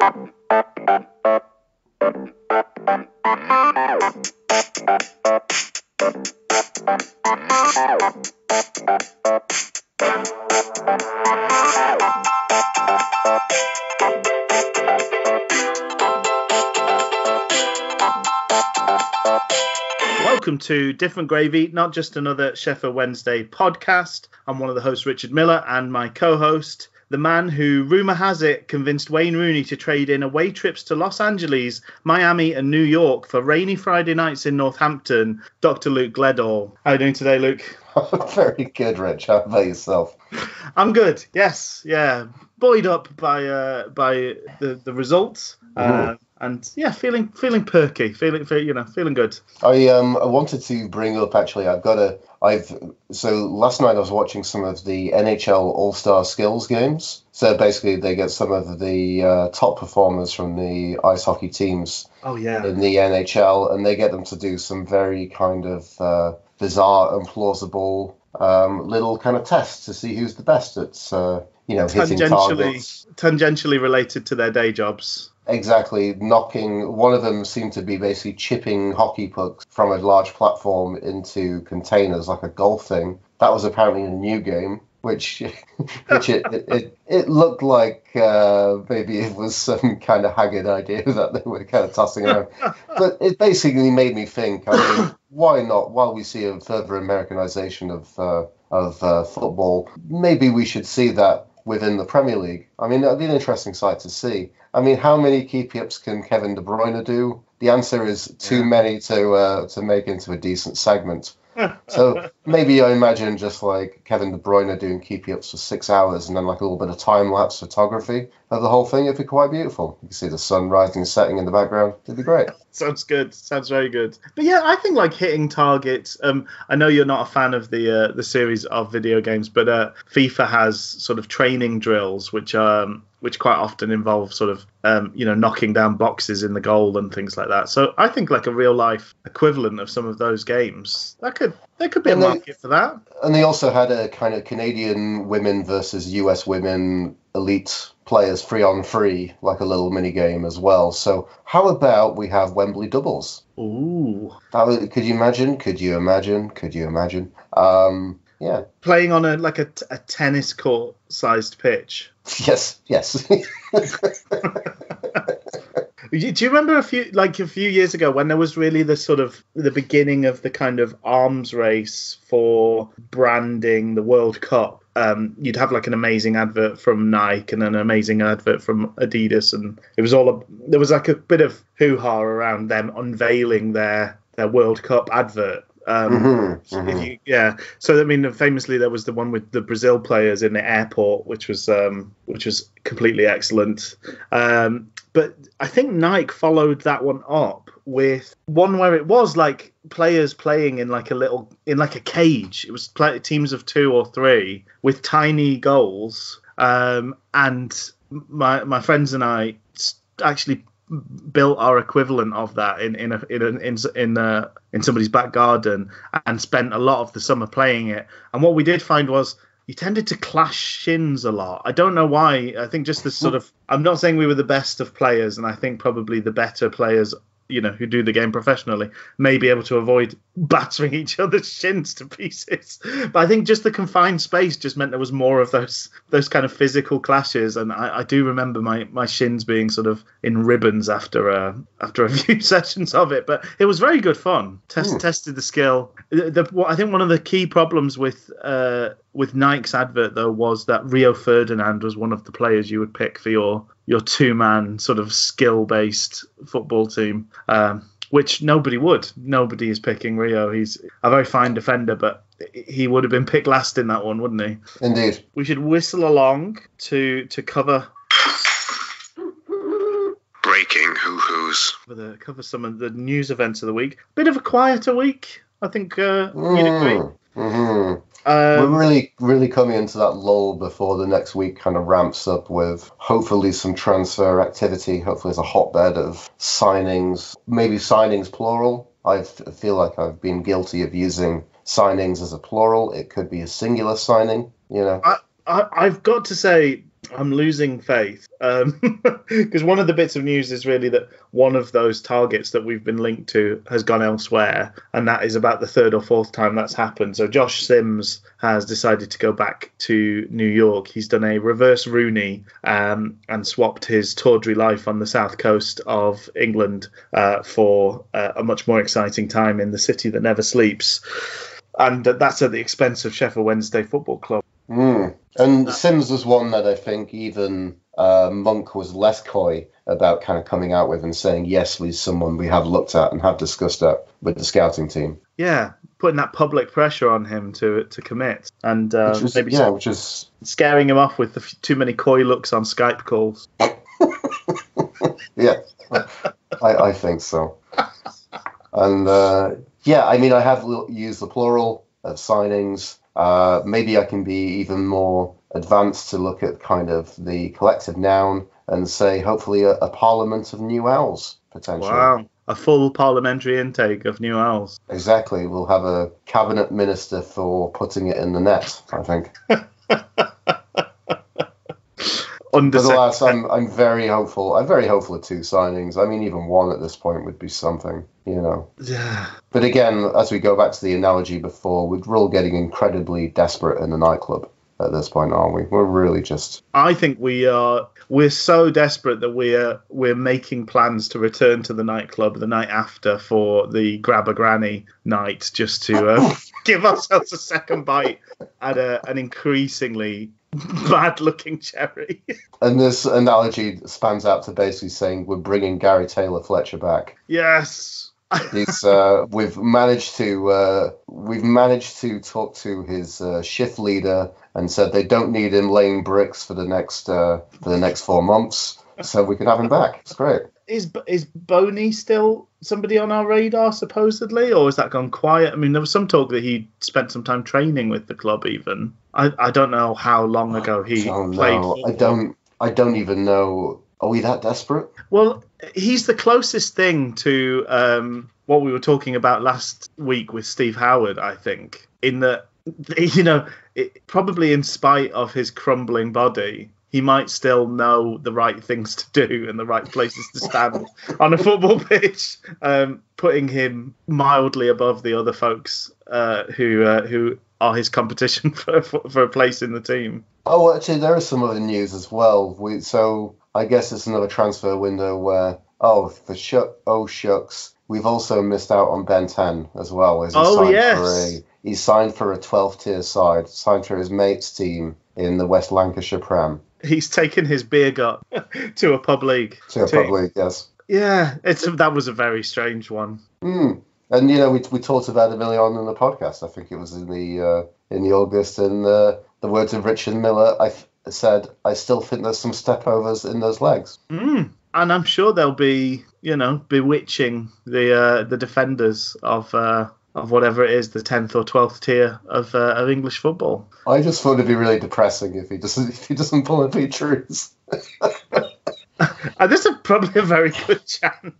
Welcome to Different Gravy, not just another Sheffield Wednesday podcast. I'm one of the hosts, Richard Miller, and my co-host, the man who, rumour has it, convinced Wayne Rooney to trade in away trips to Los Angeles, Miami and New York for rainy Friday nights in Northampton, Dr. Luke Gledall. How are you doing today, Luke? Very good, Rich. How about yourself? I'm good, yes, yeah. Buoyed up by the results. And yeah, feeling perky, feeling good. I wanted to bring up actually. So last night I was watching some of the NHL All-Star Skills games. So basically, they get some of the top performers from the ice hockey teams. Oh yeah. In the NHL, and they get them to do some very kind of bizarre and plausible little kind of tests to see who's the best at hitting targets. Tangentially related to their day jobs. Exactly, one of them seemed to be basically chipping hockey pucks from a large platform into containers like a golf thing. That was apparently a new game, which it looked like maybe it was some kind of haggard idea that they were kind of tossing around. But it basically made me think, I mean, why not, while we see a further Americanization of football, maybe we should see that within the Premier League. I mean, that'd be an interesting sight to see. I mean, how many keep-ups can Kevin De Bruyne do? The answer is too many to make into a decent segment. So maybe I imagine just like Kevin De Bruyne doing keep-ups for 6 hours and then like a little bit of time-lapse photography of the whole thing. It'd be quite beautiful. You can see the sun rising and setting in the background. It'd be great. Sounds good. Sounds very good. But yeah, I think like hitting targets. I know you're not a fan of the series of video games, but FIFA has sort of training drills, which quite often involve sort of knocking down boxes in the goal and things like that. So I think like a real life equivalent of some of those games, there could be a market for that. And they also had a kind of Canadian women versus US women elite players 3-on-3, like a little mini game as well. So how about we have Wembley doubles? Ooh. Could you imagine? Yeah. Playing on a tennis court sized pitch. Yes. Do you remember a few years ago when there was really the beginning of the kind of arms race for branding the World Cup? You'd have like an amazing advert from Nike and an amazing advert from Adidas, and it was there was like a bit of hoo-ha around them unveiling their World Cup advert. So I mean, famously there was the one with the Brazil players in the airport, which was completely excellent. But I think Nike followed that one up with one where it was like players playing in like a cage. It was teams of 2 or 3 with tiny goals. And my friends and I actually built our equivalent of that in somebody's back garden and spent a lot of the summer playing it. And what we did find was you tended to clash shins a lot. I don't know why. I think just this sort of, I'm not saying we were the best of players, and I think probably the better players, who do the game professionally, may be able to avoid battering each other's shins to pieces. But I think just the confined space just meant there was more of those kind of physical clashes. And I do remember my shins being sort of in ribbons after a few sessions of it. But it was very good fun. Tested the skill. I think one of the key problems with Nike's advert, though, was that Rio Ferdinand was one of the players you would pick for your two-man sort of skill-based football team, which nobody would. Nobody is picking Rio. He's a very fine defender, but he would have been picked last in that one, wouldn't he? Indeed. We should whistle along to cover... Breaking hoo-hoos. Cover some of the news events of the week. Bit of a quieter week, I think you'd agree. Mm-hmm. We're really, really coming into that lull before the next week kind of ramps up with hopefully some transfer activity. Hopefully it's a hotbed of signings, maybe signings plural. I feel like I've been guilty of using signings as a plural. It could be a singular signing, I've got to say, I'm losing faith, because one of the bits of news is really that one of those targets that we've been linked to has gone elsewhere, and that is about the third or fourth time that's happened. So Josh Sims has decided to go back to New York. He's done a reverse Rooney and swapped his tawdry life on the south coast of England for a much more exciting time in the city that never sleeps. And that's at the expense of Sheffield Wednesday Football Club. And Sims was one that I think even Monk was less coy about kind of coming out with and saying, yes, he's someone we have looked at and have discussed that with the scouting team. Yeah, putting that public pressure on him to commit, and which is scaring him off with too many coy looks on Skype calls. Yeah, I think so. And I mean, I have used the plural of signings. Maybe I can be even more advanced to look at kind of the collective noun and say, hopefully, a parliament of new owls, potentially. Wow, a full parliamentary intake of new owls. Exactly. We'll have a cabinet minister for putting it in the net, I think. Nevertheless, I'm very hopeful. I'm very hopeful of two signings. I mean, even one at this point would be something, you know. Yeah. But again, as we go back to the analogy before, we're all getting incredibly desperate in the nightclub at this point, aren't we? We're really just... I think we are. We're so desperate that we're making plans to return to the nightclub the night after for the grab a granny night, just to give ourselves a second bite at an increasingly bad-looking cherry. And this analogy spans out to basically saying we're bringing Gary Taylor Fletcher back. Yes. He's we've managed to talk to his shift leader and said they don't need him laying bricks for the next 4 months, so we can have him back. It's great. Is Boney still somebody on our radar, supposedly, or has that gone quiet? I mean, there was some talk that he spent some time training with the club, even. I don't know how long ago he played football. I don't even know. Are we that desperate? Well, he's the closest thing to what we were talking about last week with Steve Howard, I think, in that, you know, probably in spite of his crumbling body, he might still know the right things to do and the right places to stand on a football pitch, putting him mildly above the other folks who are his competition for a place in the team. Oh, actually, there is some other news as well. So I guess it's another transfer window where, shucks, we've also missed out on Ben 10 as well. He's signed for a 12th tier side, signed for his mate's team in the West Lancashire Prem. He's taken his beer gut to a pub league. Pub league, yes. Yeah, that was a very strange one. And you know, we talked about it early on in the podcast. I think it was in the August, and the words of Richard Miller. I said I still think there's some stepovers in those legs. And I'm sure they'll be, you know, bewitching the defenders of whatever it is, the 10th or 12th tier of English football. I just thought it'd be really depressing if he doesn't pull a Pete Drews. This is probably a very good chance.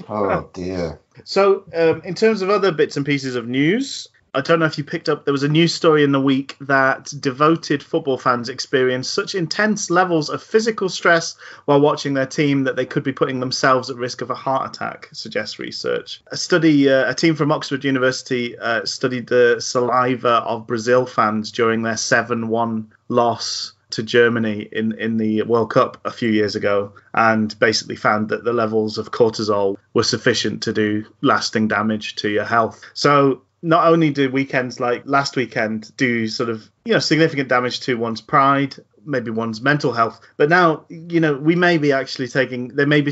Oh dear. So, in terms of other bits and pieces of news, I don't know if you picked up, there was a news story in the week that devoted football fans experience such intense levels of physical stress while watching their team that they could be putting themselves at risk of a heart attack, suggests research. A team from Oxford University studied the saliva of Brazil fans during their 7-1 loss to Germany in the World Cup a few years ago, and basically found that the levels of cortisol were sufficient to do lasting damage to your health. So not only do weekends like last weekend do sort of, you know, significant damage to one's pride, maybe one's mental health, but now, you know, they may be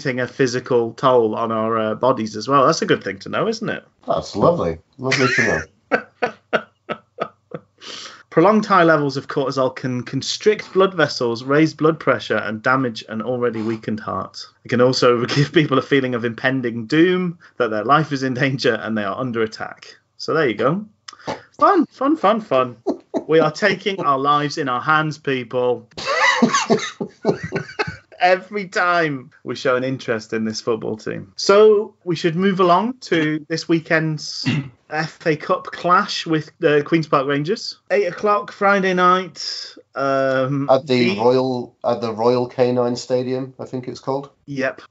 taking a physical toll on our bodies as well. That's a good thing to know, isn't it? That's lovely to know. Prolonged high levels of cortisol can constrict blood vessels, raise blood pressure, and damage an already weakened heart. It can also give people a feeling of impending doom, that their life is in danger and they are under attack. So there you go. Fun. We are taking our lives in our hands, people. Every time we show an interest in this football team. So we should move along to this weekend's FA Cup clash with the Queen's Park Rangers. 8 o'clock Friday night. At the Royal Canine Stadium, I think it's called. Yep.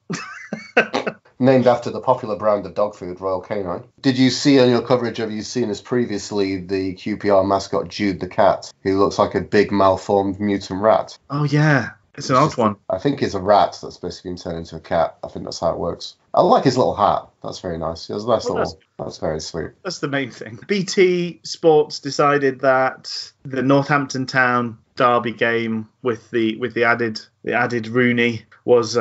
Named after the popular brand of dog food, Royal Canine. Did you see on your coverage, have you seen as previously the QPR mascot Jude the cat, who looks like a big malformed mutant rat? Oh, yeah. It's an odd one. I think it's a rat that's basically been turned into a cat. I think that's how it works. I like his little hat. That's very nice. He has a nice that's very sweet. That's the main thing. BT Sports decided that the Northampton Town derby game with the added Rooney was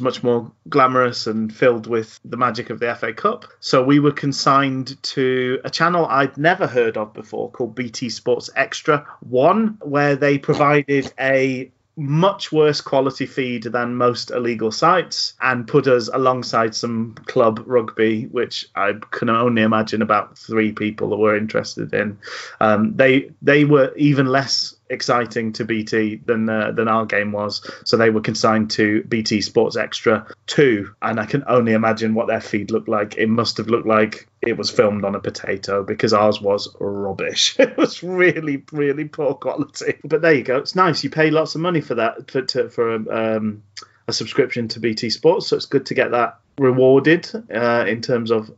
much more glamorous and filled with the magic of the FA Cup. So we were consigned to a channel I'd never heard of before called BT Sports Extra 1, where they provided a much worse quality feed than most illegal sites and put us alongside some club rugby, which I can only imagine about 3 people were interested in. They were even less exciting to BT than our game was, so they were consigned to BT Sports Extra 2, and I can only imagine what their feed looked like. It must have looked like it was filmed on a potato, because ours was rubbish. It was really, really poor quality. But there you go. It's nice. You pay lots of money for that, for a subscription to BT Sports, so it's good to get that rewarded in terms of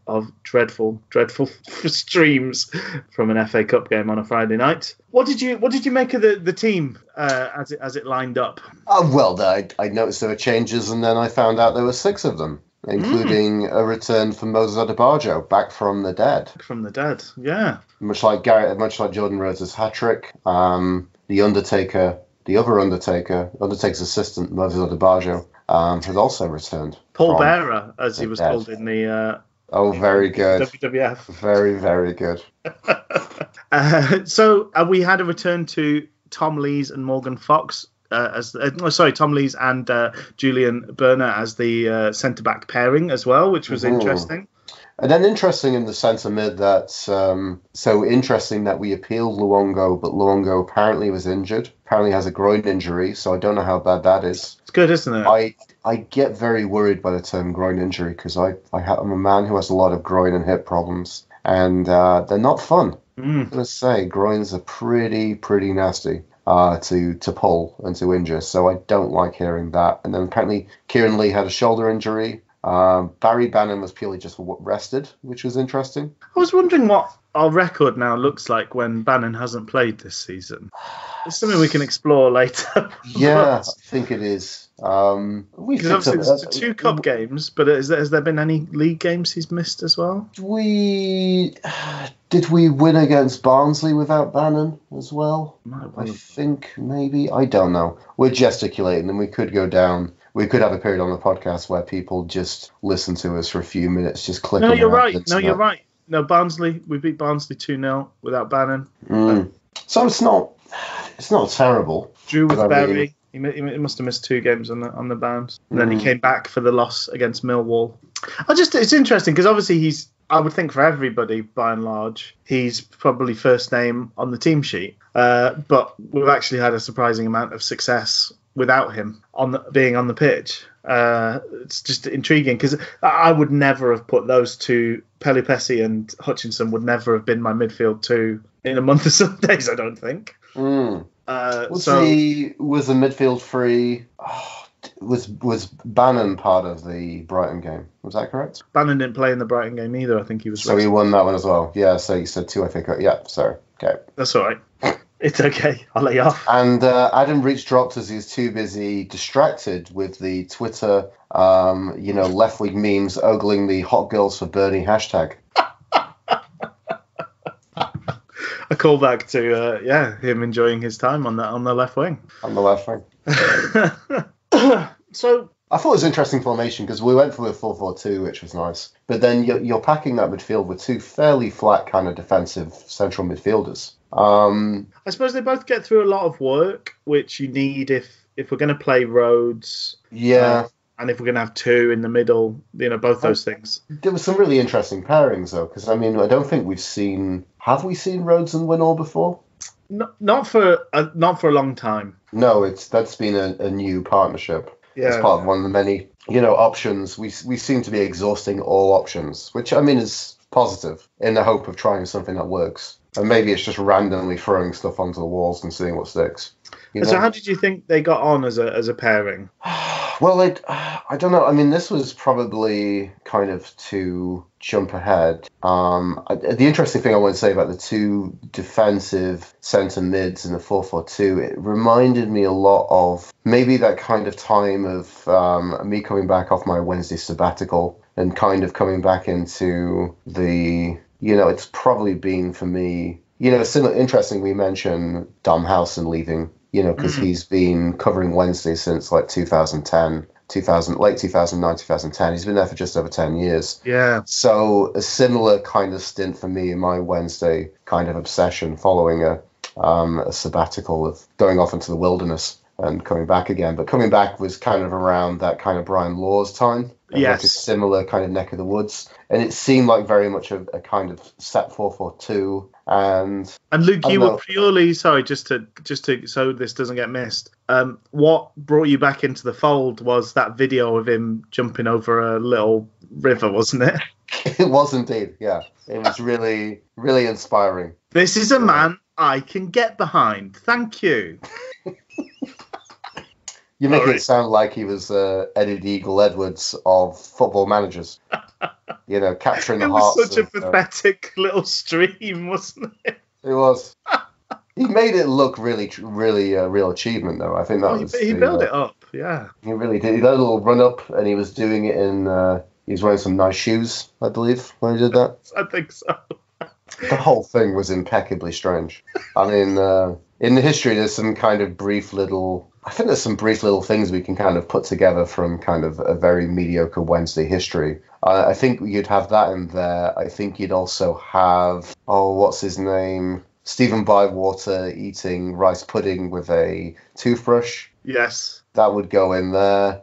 dreadful streams from an FA Cup game on a Friday night. What did you make of the team as it lined up? Well, I noticed there were changes, and then I found out there were 6 of them, including a return for Moses Adebayo, back from the dead. From the dead, yeah. Much like Jordan Rhodes' hat-trick, the other Undertaker's assistant, Moses Adebayo, has also returned. Paul Bearer, as he was called in the very good. WWF. Very, very good. So we had a return to Tom Lees and Morgan Fox Tom Lees and Julian Berner as the centre-back pairing as well, which was interesting. And then interesting in the centre mid that so interesting that we appealed Luongo, but Luongo apparently was injured. Apparently has a groin injury, so I don't know how bad that is. It's good, isn't it? I get very worried by the term groin injury, because I'm a man who has a lot of groin and hip problems, and they're not fun. I'm going to say groins are pretty nasty to pull and to injure, so I don't like hearing that. And then apparently Kieran Lee had a shoulder injury. Barry Bannon was purely just rested, which was interesting. I was wondering what our record now looks like when Bannon hasn't played this season. It's something we can explore later. Yeah, I think it is. Because obviously it's 2 cup games, but has there been any league games he's missed as well? Did we win against Barnsley without Bannon as well? I think maybe. I don't know. We're gesticulating, and we could go down. We could have a period on the podcast where people just listen to us for a few minutes, just clicking. No, you're right. You're right. No, Barnsley. We beat Barnsley 2-0 without Bannon. So it's not terrible. Drew with Berry. He must have missed 2 games on the bounce. And then he came back for the loss against Millwall. It's interesting because obviously I would think for everybody, by and large, he's probably first name on the team sheet. But we've actually had a surprising amount of success without him being on the pitch. It's just intriguing because I would never have put those 2, Pelupessy and Hutchinson, would never have been my midfield 2 in a month of Sundays, I don't think. Was the midfield 3? Was Bannon part of the Brighton game? Was that correct? Bannon didn't play in the Brighton game either. I think he was. So he won that one as well. Yeah. So you said 2 FA Cup. Yeah. Sorry. Okay. That's all right. It's okay. I'll let you off. And Adam Reach dropped as he was too busy, distracted with the Twitter, left-wing memes ogling the hot girls for Bernie hashtag. A callback to him enjoying his time on the left wing. On the left wing. So I thought it was an interesting formation because we went for a 4-4-2, which was nice. But then you're packing that midfield with 2 fairly flat kind of defensive central midfielders. I suppose they both get through a lot of work, which you need if we're going to play Rhodes. Yeah. And if we're going to have 2 in the middle, both those things. There were some really interesting pairings, though, because, I don't think we've seen... Have we seen Rhodes and Winnall before? Not for a long time. No, that's been a new partnership. Yeah. As part of one of the many, options. We seem to be exhausting all options, which, is positive in the hope of trying something that works. And maybe it's just randomly throwing stuff onto the walls and seeing what sticks. So how did you think they got on as a pairing? Well, I don't know. I mean, this was probably kind of to jump ahead. The interesting thing I want to say about the two defensive centre mids in the 4-4-2, it reminded me a lot of maybe that kind of time of me coming back off my Wednesday sabbatical and kind of coming back into the, it's probably been for me, similar. Interesting, we mentioned Dom Howson leaving, because he's been covering Wednesday since like 2010. Late 2009, 2010. He's been there for just over 10 years. Yeah. So a similar kind of stint for me in my Wednesday kind of obsession, following a sabbatical of going off into the wilderness and coming back again. But coming back was kind of around that kind of Brian Law's time. Yes. Like a similar kind of neck of the woods. And it seemed like very much a kind of set 4-4-2. And Luke, you were purely, sorry, just to so this doesn't get missed. What brought you back into the fold was that video of him jumping over a little river, wasn't it? It was indeed, yeah. It was really, really inspiring. This is a man I can get behind. Thank you. You make it sound like he was Eddie the Eagle Edwards of football managers. Capturing the hearts. It was such a pathetic little stream, wasn't it? It was. He made it look really, really a real achievement, though. I think that was. He built it up, yeah. He really did. He did a little run up, and he was doing it in. He was wearing some nice shoes, I believe, when he did that. I think so. The whole thing was impeccably strange. I mean, in the history, there's some kind of brief little. I think there's some brief little things we can kind of put together from kind of a very mediocre Wednesday history. I think you'd have that in there. I think you'd also have, what's his name? Stephen Bywater eating rice pudding with a toothbrush. Yes. That would go in there.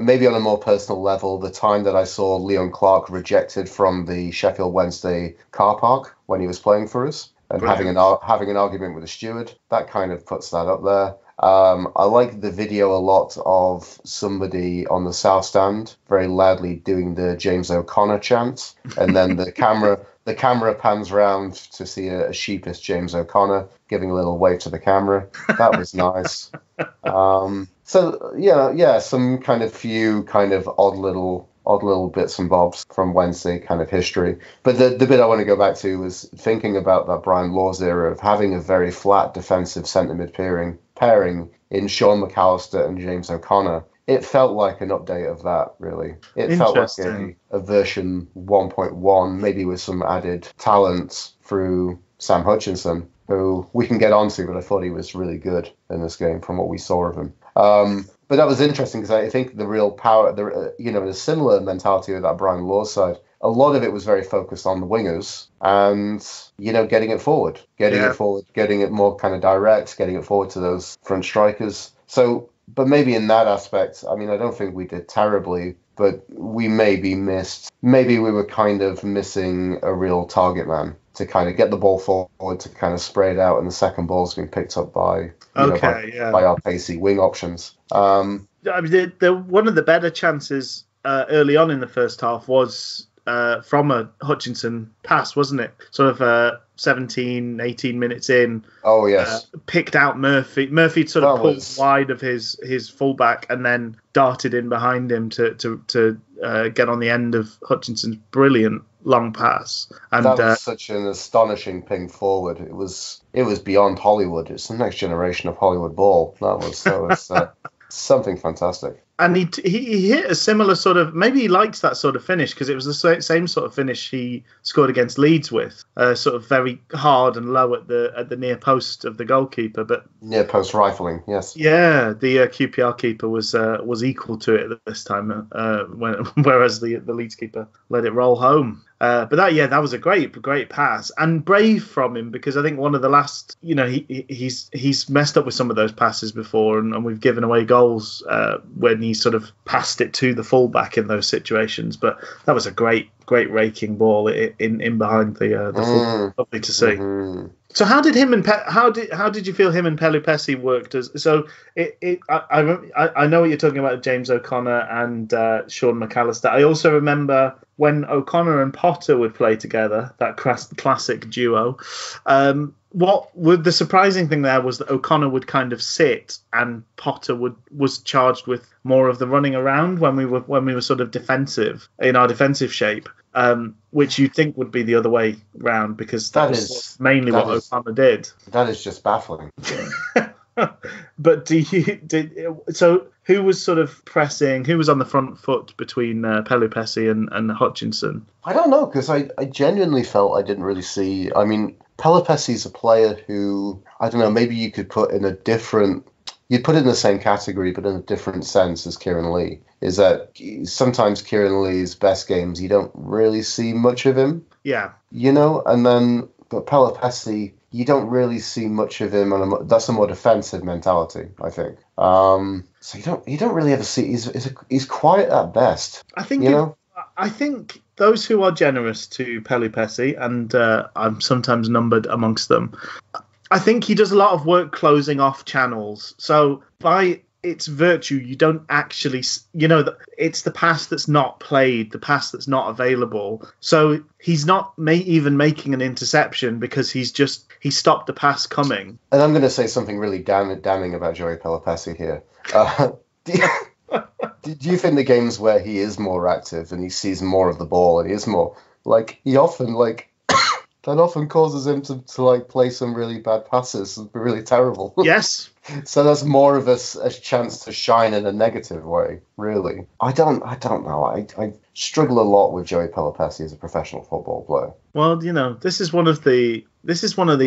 Maybe on a more personal level, the time that I saw Leon Clark rejected from the Sheffield Wednesday car park when he was playing for us and having an argument with the steward, that kind of puts that up there. I like the video a lot of somebody on the South Stand very loudly doing the James O'Connor chant, and then the camera pans round to see a sheepish James O'Connor giving a little wave to the camera. That was nice. So yeah, some kind of few kind of odd little bits and bobs from Wednesday kind of history. But the bit I want to go back to was thinking about that Brian Laws era of having a very flat defensive centre mid pairing in Sean McAllister and James O'Connor. It felt like an update of that, really. It felt like a version 1.1, maybe with some added talent through Sam Hutchinson, who we can get onto, but I thought he was really good in this game from what we saw of him. But that was interesting because I think the real power, a similar mentality of that Brian Laws side, a lot of it was very focused on the wingers and, getting it forward, getting it more kind of direct, getting it forward to those front strikers. So, but maybe in that aspect, I mean, I don't think we did terribly, but we maybe we were kind of missing a real target man to kind of get the ball forward, to kind of spray it out, and the second ball's been picked up by our pacey wing options. I mean, one of the better chances early on in the first half was from a Hutchinson pass, wasn't it? Sort of 17, 18 minutes in. Oh, yes. Picked out Murphy. Murphy sort of pulled wide of his fullback and then darted in behind him to get on the end of Hutchinson's brilliant long pass. And that was such an astonishing ping forward. It was beyond Hollywood. It's the next generation of Hollywood ball. That was something fantastic. And he hit a similar sort of, maybe he liked that sort of finish because it was the same sort of finish he scored against Leeds with, sort of very hard and low at the near post of the goalkeeper. But near post rifling, yes. Yeah, the QPR keeper was equal to it this time, whereas the Leeds keeper let it roll home. But that was a great pass and brave from him because I think one of the last, he's messed up with some of those passes before and we've given away goals when he sort of passed it to the fullback in those situations. But that was a great raking ball in behind the fullback. Lovely to see. So how did him and how did you feel him and Pelupessy worked as? So I know what you're talking about, James O'Connor and Sean McAllister. I also remember when O'Connor and Potter would play together, that classic duo. What would the surprising thing there was that O'Connor would kind of sit and Potter was charged with more of the running around when we were sort of defensive in our defensive shape, which you'd think would be the other way round because that is mainly what O'Connor did. That is just baffling. But so who was sort of pressing? Who was on the front foot between Pelupessy and Hutchinson? I don't know, because I genuinely felt I didn't really see. I mean, Pelupessy's a player who, I don't know, maybe you could put in a different. You'd put it in the same category, but in a different sense as Kieran Lee. Is that sometimes Kieran Lee's best games, you don't really see much of him. Yeah. And then, but Pelupessy, you don't really see much of him, and that's a more defensive mentality, I think. So you don't really ever see. He's quiet at best. I think I think those who are generous to Pelupessy, and I'm sometimes numbered amongst them, I think he does a lot of work closing off channels. So by its virtue, you don't actually, it's the pass that's not played, the pass that's not available. So he's not even making an interception because he stopped the pass coming. And I'm going to say something really damning about Joey Pelupessy here. Do you think the games where he is more active and he sees more of the ball and he is more, he often, that often causes him to play some really bad passes and be really terrible. Yes. So that's more of a chance to shine in a negative way, really. I don't know. I struggle a lot with Joey Pelupessy as a professional football player. Well, this is one of the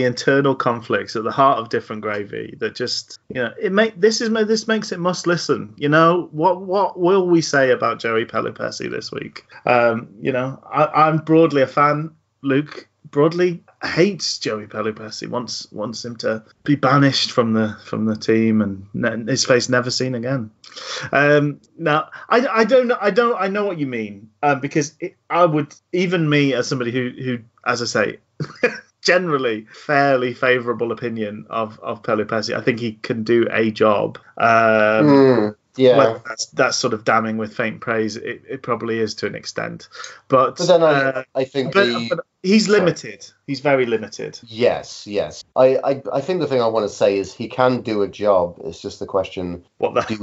internal conflicts at the heart of Different Gravy that just, this makes it must listen. What will we say about Joey Pelupessy this week? I'm broadly a fan. Luke broadly hates Joey Pelupessy, wants him to be banished from the team and his face never seen again. Now I know what you mean, because I would, even me as somebody who as I say generally fairly favourable opinion of Pelupessy, I think he can do a job. Yeah, well, that's sort of damning with faint praise. It probably is to an extent, but then I think but he's limited. He's very limited. Yes. I think the thing I want to say is he can do a job. It's just the question: do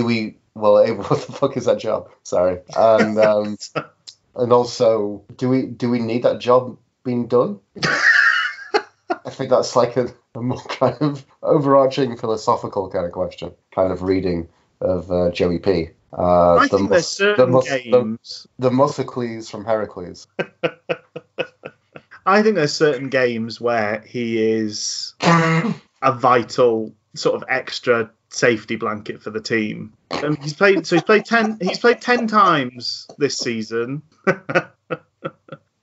we? Well, what the fuck is that job? Sorry, and and also, do we need that job being done? I think that's like a more kind of overarching philosophical kind of question, kind of reading of Joey P. I think there's certain games. The Mussocles from Heracles. I think there's certain games where he is a vital sort of extra safety blanket for the team. And he's played 10 times this season.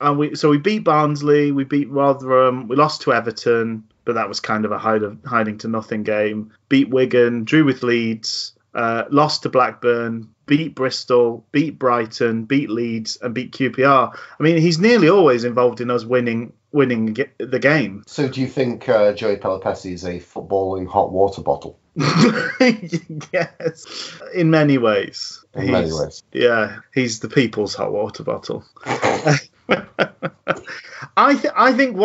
And we beat Barnsley, we beat Rotherham, we lost to Everton, but that was kind of a hiding to nothing game. Beat Wigan, drew with Leeds, lost to Blackburn, beat Bristol, beat Brighton, beat Leeds, and beat QPR. I mean, he's nearly always involved in us winning the game. So do you think Joey Pelupessy is a footballing hot water bottle? Yes, in many ways. Yeah, he's the people's hot water bottle. I think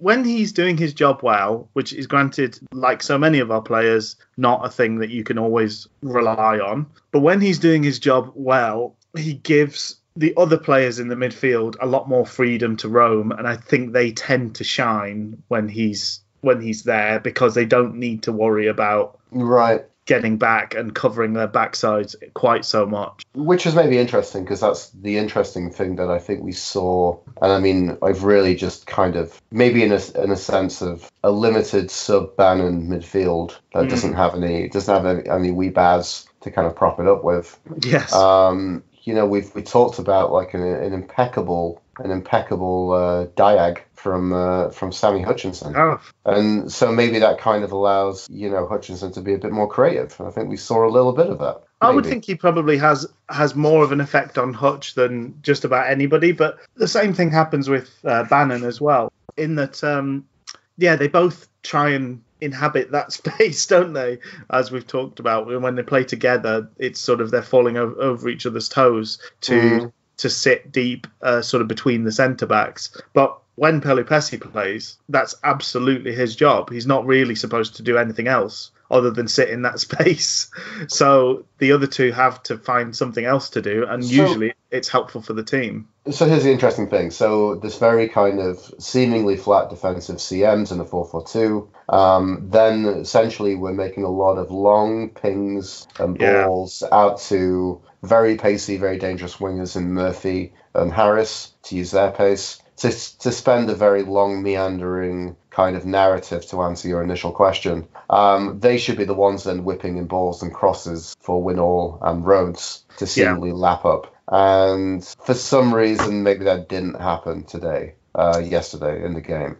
when he's doing his job well, which is granted, like so many of our players, not a thing that you can always rely on, but when he's doing his job well, he gives the other players in the midfield a lot more freedom to roam, and I think they tend to shine when he's there because they don't need to worry about getting back and covering their backsides quite so much. Which is maybe interesting, because that's the interesting thing that I think we saw. And I mean, I've really just kind of, maybe in a sense of a limited sub-Bannon midfield that doesn't have any wee Baz to kind of prop it up with. Yes. We talked about like an impeccable diag from Sammy Hutchinson. Oh. And so maybe that kind of allows, Hutchinson to be a bit more creative. And I think we saw a little bit of that. Maybe. I would think he probably has more of an effect on Hutch than just about anybody, but the same thing happens with Bannon as well, in that they both try and inhabit that space, don't they? As we've talked about, when they play together, it's sort of they're falling over each other's toes to sit deep, sort of between the centre backs. But when Pelupessy plays, that's absolutely his job. He's not really supposed to do anything else other than sit in that space. So the other two have to find something else to do, and usually it's helpful for the team. So here's the interesting thing. So this very kind of seemingly flat defensive CMs in a 4-4-2. Then essentially we're making a lot of long pings and balls out to very pacey, very dangerous wingers in Murphy and Harris to use their pace. To spend a very long, meandering kind of narrative to answer your initial question. They should be the ones then whipping in balls and crosses for Winall and Rhodes to seemingly lap up. And for some reason, maybe that didn't happen yesterday in the game.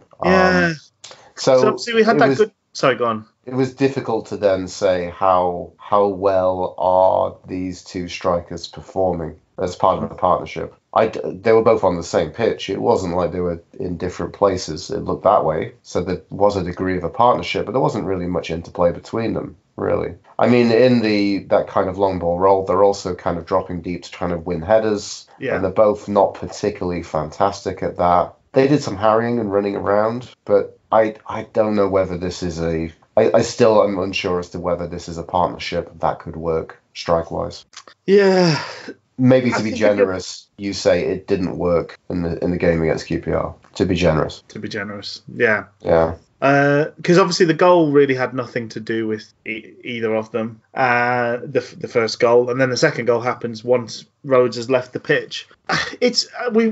So obviously we had that good... Sorry, go on. It was difficult to then say how well are these two strikers performing as part of the partnership. They were both on the same pitch. It wasn't like they were in different places. It looked that way. So there was a degree of a partnership, but there wasn't really much interplay between them, really. I mean, in that kind of long ball role, they're also kind of dropping deep to try to win headers. Yeah. And they're both not particularly fantastic at that. They did some harrying and running around, but I don't know whether this is I still am unsure as to whether this is a partnership that could work strike-wise. Yeah. Maybe to be generous, you say it didn't work in the game against QPR. To be generous. Yeah. Yeah. Because obviously the goal really had nothing to do with either of them. The first goal, and then the second goal happens once Rhodes has left the pitch. It's we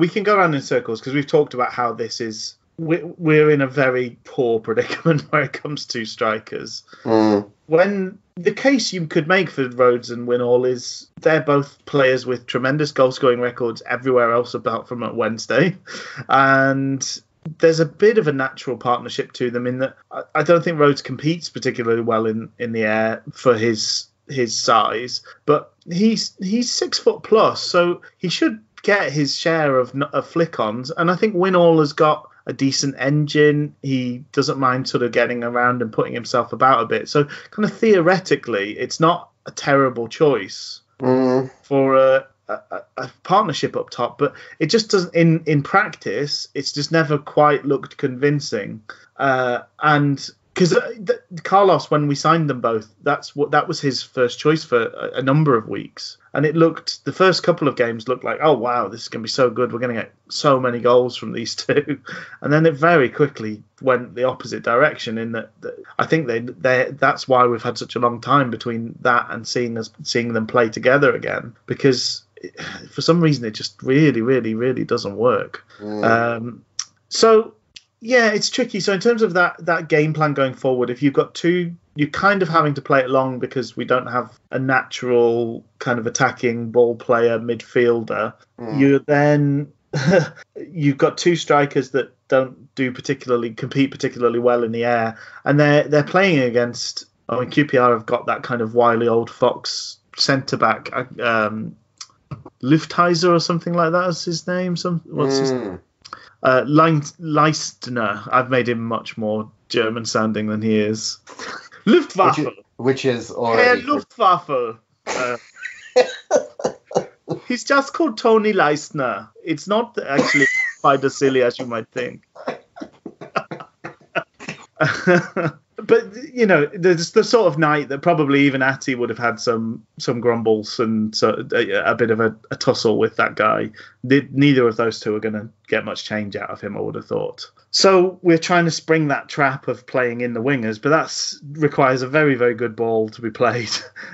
can go around in circles because we've talked about how this is. We're in a very poor predicament where it comes to strikers. When the case you could make for Rhodes and Winall is they're both players with tremendous goal-scoring records everywhere else apart from at Wednesday. And there's a bit of a natural partnership to them in that I don't think Rhodes competes particularly well in the air for his size, but he's 6 foot plus, so he should get his share of flick-ons. And I think Winall has got a decent engine. He doesn't mind sort of getting around and putting himself about a bit. So kind of theoretically, it's not a terrible choice for a partnership up top, but it just doesn't. In practice, it's just never quite looked convincing. And because Carlos, when we signed them both, that was his first choice for a number of weeks. And the first couple of games looked like, oh, wow, this is going to be so good. We're going to get so many goals from these two. And then it very quickly went the opposite direction in that I think that's why we've had such a long time between that and seeing them play together again, because for some reason it just really, really, really doesn't work. So, yeah, it's tricky. So in terms of that game plan going forward, if you've got two, you're kind of having to play it long because we don't have a natural kind of attacking ball player midfielder. You're then you've got two strikers that don't compete particularly well in the air, and they're playing against. I mean, QPR have got that kind of wily old fox centre back, Luftheiser or something like that is his name. What's his name? Leistner. I've made him much more German sounding than he is. Luftwaffe. Which is already... Herr Luftwaffe. He's just called Tony Leistner. It's not actually quite as silly as you might think. But, you know, there's the sort of night that probably even Atty would have had some grumbles and a bit of a tussle with that guy. Neither of those two are going to get much change out of him, I would have thought. So we're trying to spring that trap of playing in the wingers, but that requires a very, very good ball to be played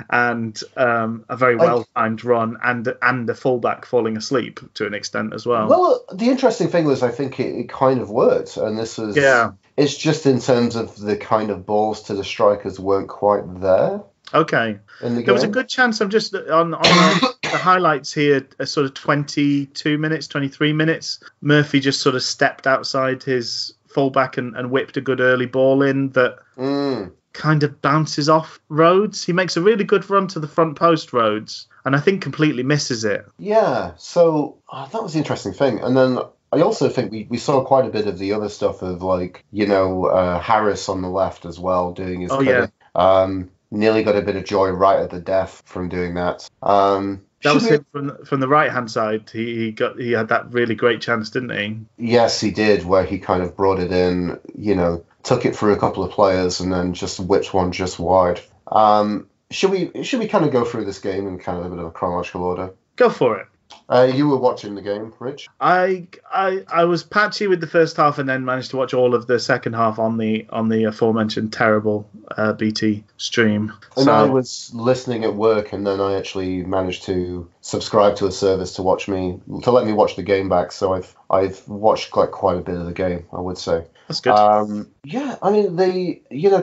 and a very well-timed run and a fullback falling asleep to an extent as well. Well, the interesting thing was I think it kind of worked, and this was... Yeah. It's just in terms of the kind of balls to the strikers weren't quite there. Okay. There was a good chance. I'm just on the highlights here, a sort of 22 minutes, 23 minutes. Murphy just sort of stepped outside his fullback and whipped a good early ball in that kind of bounces off Rhodes. He makes a really good run to the front post, Rhodes, and I think completely misses it. Yeah, so that was the interesting thing. And then I also think we saw quite a bit of the other stuff of Harris on the left as well doing his Oh cutting. yeah, Nearly got a bit of joy right at the death from doing that. that Should was we? him from the right hand side. He had that really great chance, didn't he? Yes, he did, where he kind of brought it in, took it through a couple of players and then just whipped one just wide. Should we kind of go through this game in kind of a bit of a chronological order? Go for it. You were watching the game, Rich? I was patchy with the first half and then managed to watch all of the second half on the aforementioned terrible BT stream. And I was listening at work, and then I actually managed to subscribe to a service to let me watch the game back. So I've watched quite a bit of the game, I would say. That's good. Yeah, I mean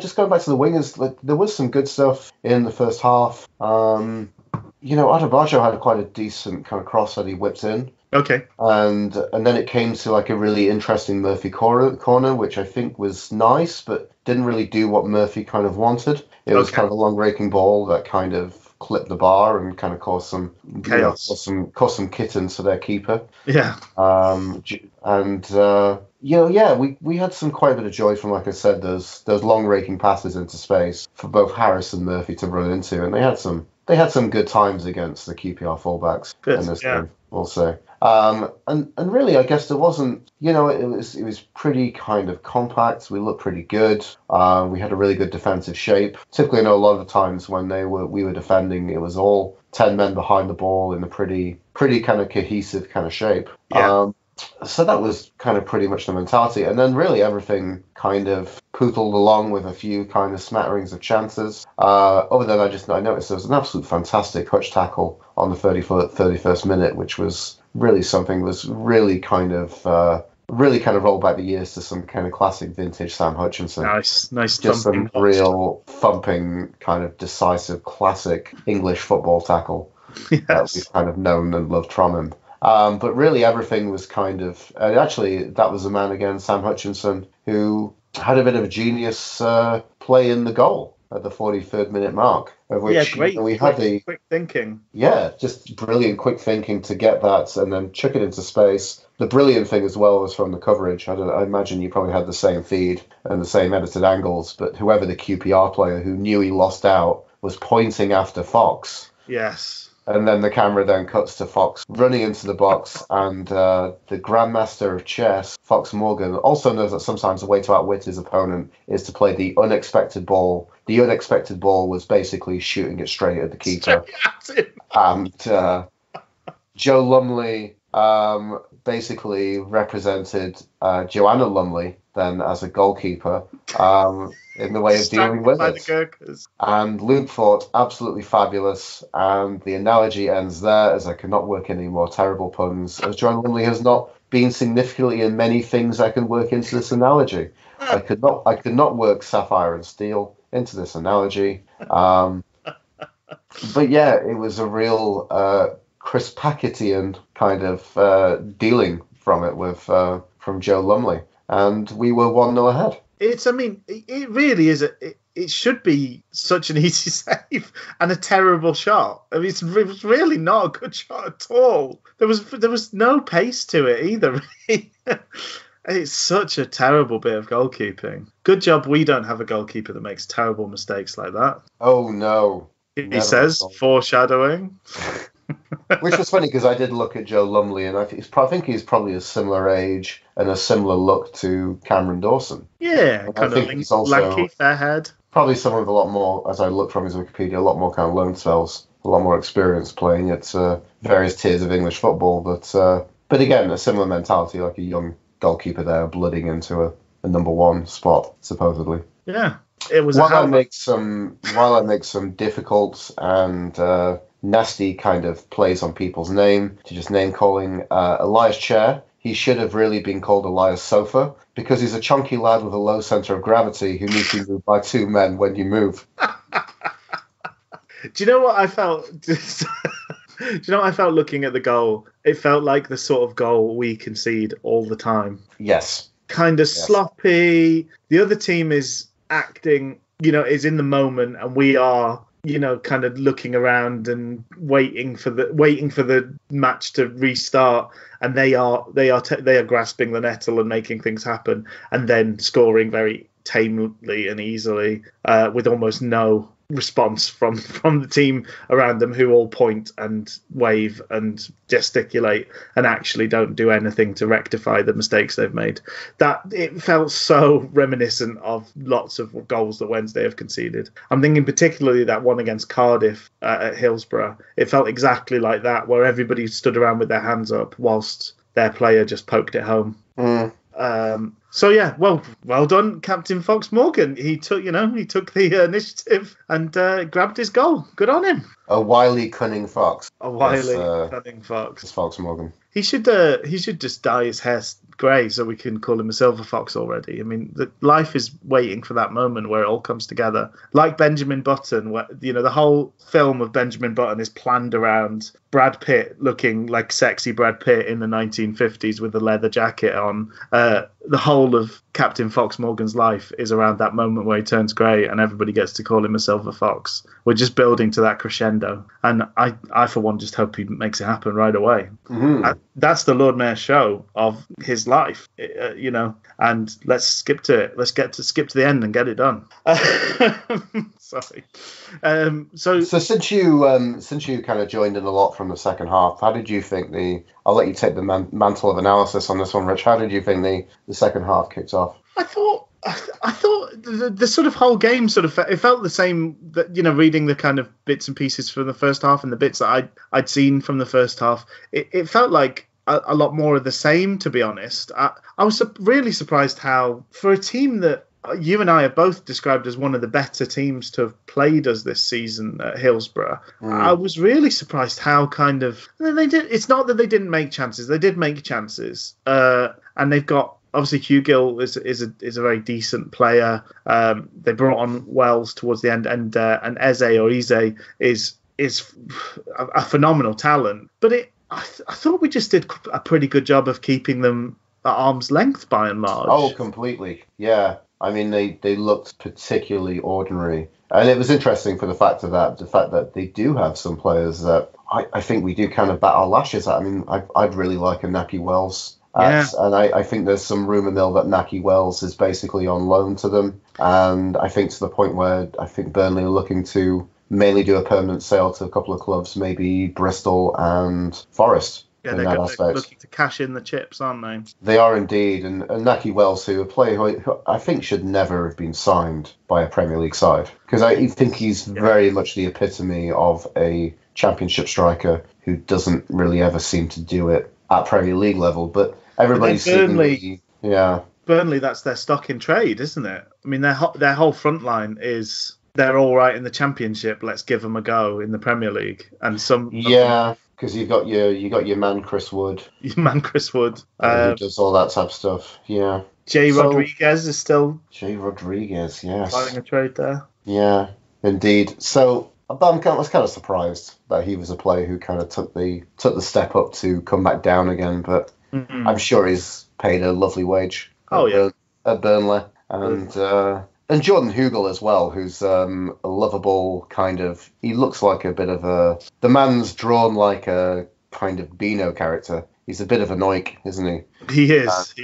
just going back to the wingers, there was some good stuff in the first half. Adebayo had quite a decent kind of cross that he whipped in. Okay. And then it came to like a really interesting Murphy corner, which I think was nice, but didn't really do what Murphy kind of wanted. It was kind of a long raking ball that kind of clipped the bar and kind of caused some chaos, caused some kittens to their keeper. Yeah. We had quite a bit of joy from, like I said, those long raking passes into space for both Harris and Murphy to run into, and they had some good times against the QPR fullbacks in this game also. And really, I guess there wasn't, it was pretty kind of compact. We looked pretty good. We had a really good defensive shape. Typically, I know a lot of the times when we were defending, it was all 10 men behind the ball in a pretty kind of cohesive kind of shape. Yeah. So that was kind of pretty much the mentality. And then really everything kind of pootled along with a few kind of smatterings of chances. Other than I noticed there was an absolute fantastic hutch tackle on the 31st minute, which was really something, was really kind of rolled back the years to some kind of classic vintage Sam Hutchinson. Nice. Just some real thumping, kind of decisive, classic English football tackle that we've kind of known and loved from him. But really everything was kind of... actually, that was a man again, Sam Hutchinson, who had a bit of a genius play in the goal at the 43rd minute mark. Of which, great. We had quick thinking. Yeah, just brilliant quick thinking to get that and then chuck it into space. The brilliant thing as well was from the coverage. I imagine you probably had the same feed and the same edited angles, but whoever the QPR player who knew he lost out was pointing after Fox. Yes. And then the camera then cuts to Fox running into the box, and the Grandmaster of Chess, Fox Morgan, also knows that sometimes the way to outwit his opponent is to play the unexpected ball. The unexpected ball was basically shooting it straight at the keeper. And Joe Lumley basically represented Joanna Lumley then as a goalkeeper in the way of dealing with it. And Luke thought absolutely fabulous, and the analogy ends there, as I cannot work any more terrible puns, as Joanna Lumley has not been significantly in many things I can work into this analogy. I could not work sapphire and steel into this analogy. But yeah, it was a real Chris Packetian kind of dealing from it from Joe Lumley, and we were 1-0 ahead. It really is. It should be such an easy save and a terrible shot. I mean, it was really not a good shot at all. There was no pace to it either. It's such a terrible bit of goalkeeping. Good job we don't have a goalkeeper that makes terrible mistakes like that. Oh no. He says, foreshadowing. Which was funny because I did look at Joe Lumley, and I think he's probably a similar age and a similar look to Cameron Dawson. Yeah, kind of he's also lanky, fair head. Probably someone with a lot more, as I look from his Wikipedia, a lot more kind of loan spells, a lot more experience playing at various tiers of English football. But again, a similar mentality, like a young goalkeeper there, blooding into a number one spot, supposedly. Yeah, it was. While I make some difficult and nasty kind of plays on people's name, to just name calling Elias Chair. He should have really been called Elias Sofa because he's a chunky lad with a low centre of gravity who needs to be moved by two men when you move. Do you know what I felt? Do you know what I felt looking at the goal? It felt like the sort of goal we concede all the time. Yes. Kind of sloppy. The other team is acting, is in the moment, and we are kind of looking around and waiting for the match to restart, and they are grasping the nettle and making things happen, and then scoring very tamely and easily, with almost no response from the team around them, who all point and wave and gesticulate and actually don't do anything to rectify the mistakes they've made. That it felt so reminiscent of lots of goals that Wednesday have conceded. I'm thinking particularly that one against Cardiff at Hillsborough. It felt exactly like that, where everybody stood around with their hands up whilst their player just poked it home. So yeah, well done, Captain Fox Morgan. He took the initiative and grabbed his goal. Good on him. A wily, cunning fox. Cunning fox. It's Fox Morgan. He should just dye his hair grey so we can call him a silver fox already. I mean, life is waiting for that moment where it all comes together. Like Benjamin Button, where the whole film of Benjamin Button is planned around Brad Pitt looking like sexy Brad Pitt in the 1950s with a leather jacket on. The whole of Captain Fox Morgan's life is around that moment where he turns grey and everybody gets to call him a silver fox. We're just building to that crescendo, and I for one just hope he makes it happen right away. That's the Lord Mayor's show of his life, and let's skip to it. Let's skip to the end and get it done. Sorry. So since you kind of joined in a lot from the second half, how did you think I'll let you take the mantle of analysis on this one, Rich. How did you think the second half kicked off? I thought the sort of whole game it felt the same, that reading the kind of bits and pieces from the first half and the bits that I'd seen from the first half, it felt like a lot more of the same, to be honest. I was really surprised how, for a team that you and I have both described as one of the better teams to have played us this season at Hillsborough, I was really surprised how kind of they did. It's not that they didn't make chances; they did make chances, and they've got. Obviously, Hugh Gill is a very decent player. They brought on Wells towards the end, and Eze is a phenomenal talent. But I thought we just did a pretty good job of keeping them at arm's length by and large. Oh, completely. Yeah. I mean, they looked particularly ordinary. And it was interesting for the fact that they do have some players that I think we do kind of bat our lashes at. I mean, I'd really like a Naki Wells. And I think there's some rumour mill that Naki Wells is basically on loan to them. And I think to the point where I think Burnley are looking to mainly do a permanent sale to a couple of clubs, maybe Bristol and Forest. Yeah, they're looking to cash in the chips, aren't they? They are indeed. And Naki Wells, a player who I think should never have been signed by a Premier League side. Because I think he's very much the epitome of a championship striker who doesn't really ever seem to do it at Premier League level. But everybody's Burnley, that's their stock in trade, isn't it? I mean, their whole front line is they're all right in the Championship. Let's give them a go in the Premier League. And because you've got your man Chris Wood, who does all that type of stuff. Yeah, Rodriguez is still Rodriguez. Yes, fighting a trade there. Yeah, indeed. So I was kind of surprised that he was a player who kind of took the step up to come back down again, but I'm sure he's paid a lovely wage at Burnley. And Jordan Hugel as well, who's a lovable kind of... He looks like a bit of the man's drawn like a kind of Beano character. He's a bit of a noik, isn't he? He is.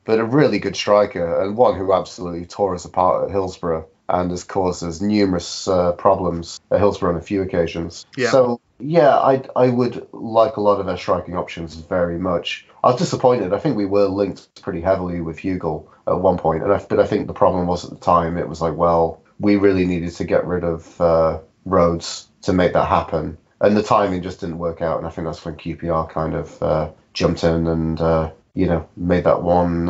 But a really good striker, and one who absolutely tore us apart at Hillsborough and has caused us numerous problems at Hillsborough on a few occasions. Yeah. So, yeah, I would like a lot of their striking options very much. I was disappointed. I think we were linked pretty heavily with Hugel at one point, but I think the problem was at the time, it was like, well, we really needed to get rid of Rhodes to make that happen. And the timing just didn't work out, and I think that's when QPR kind of jumped in and, made that one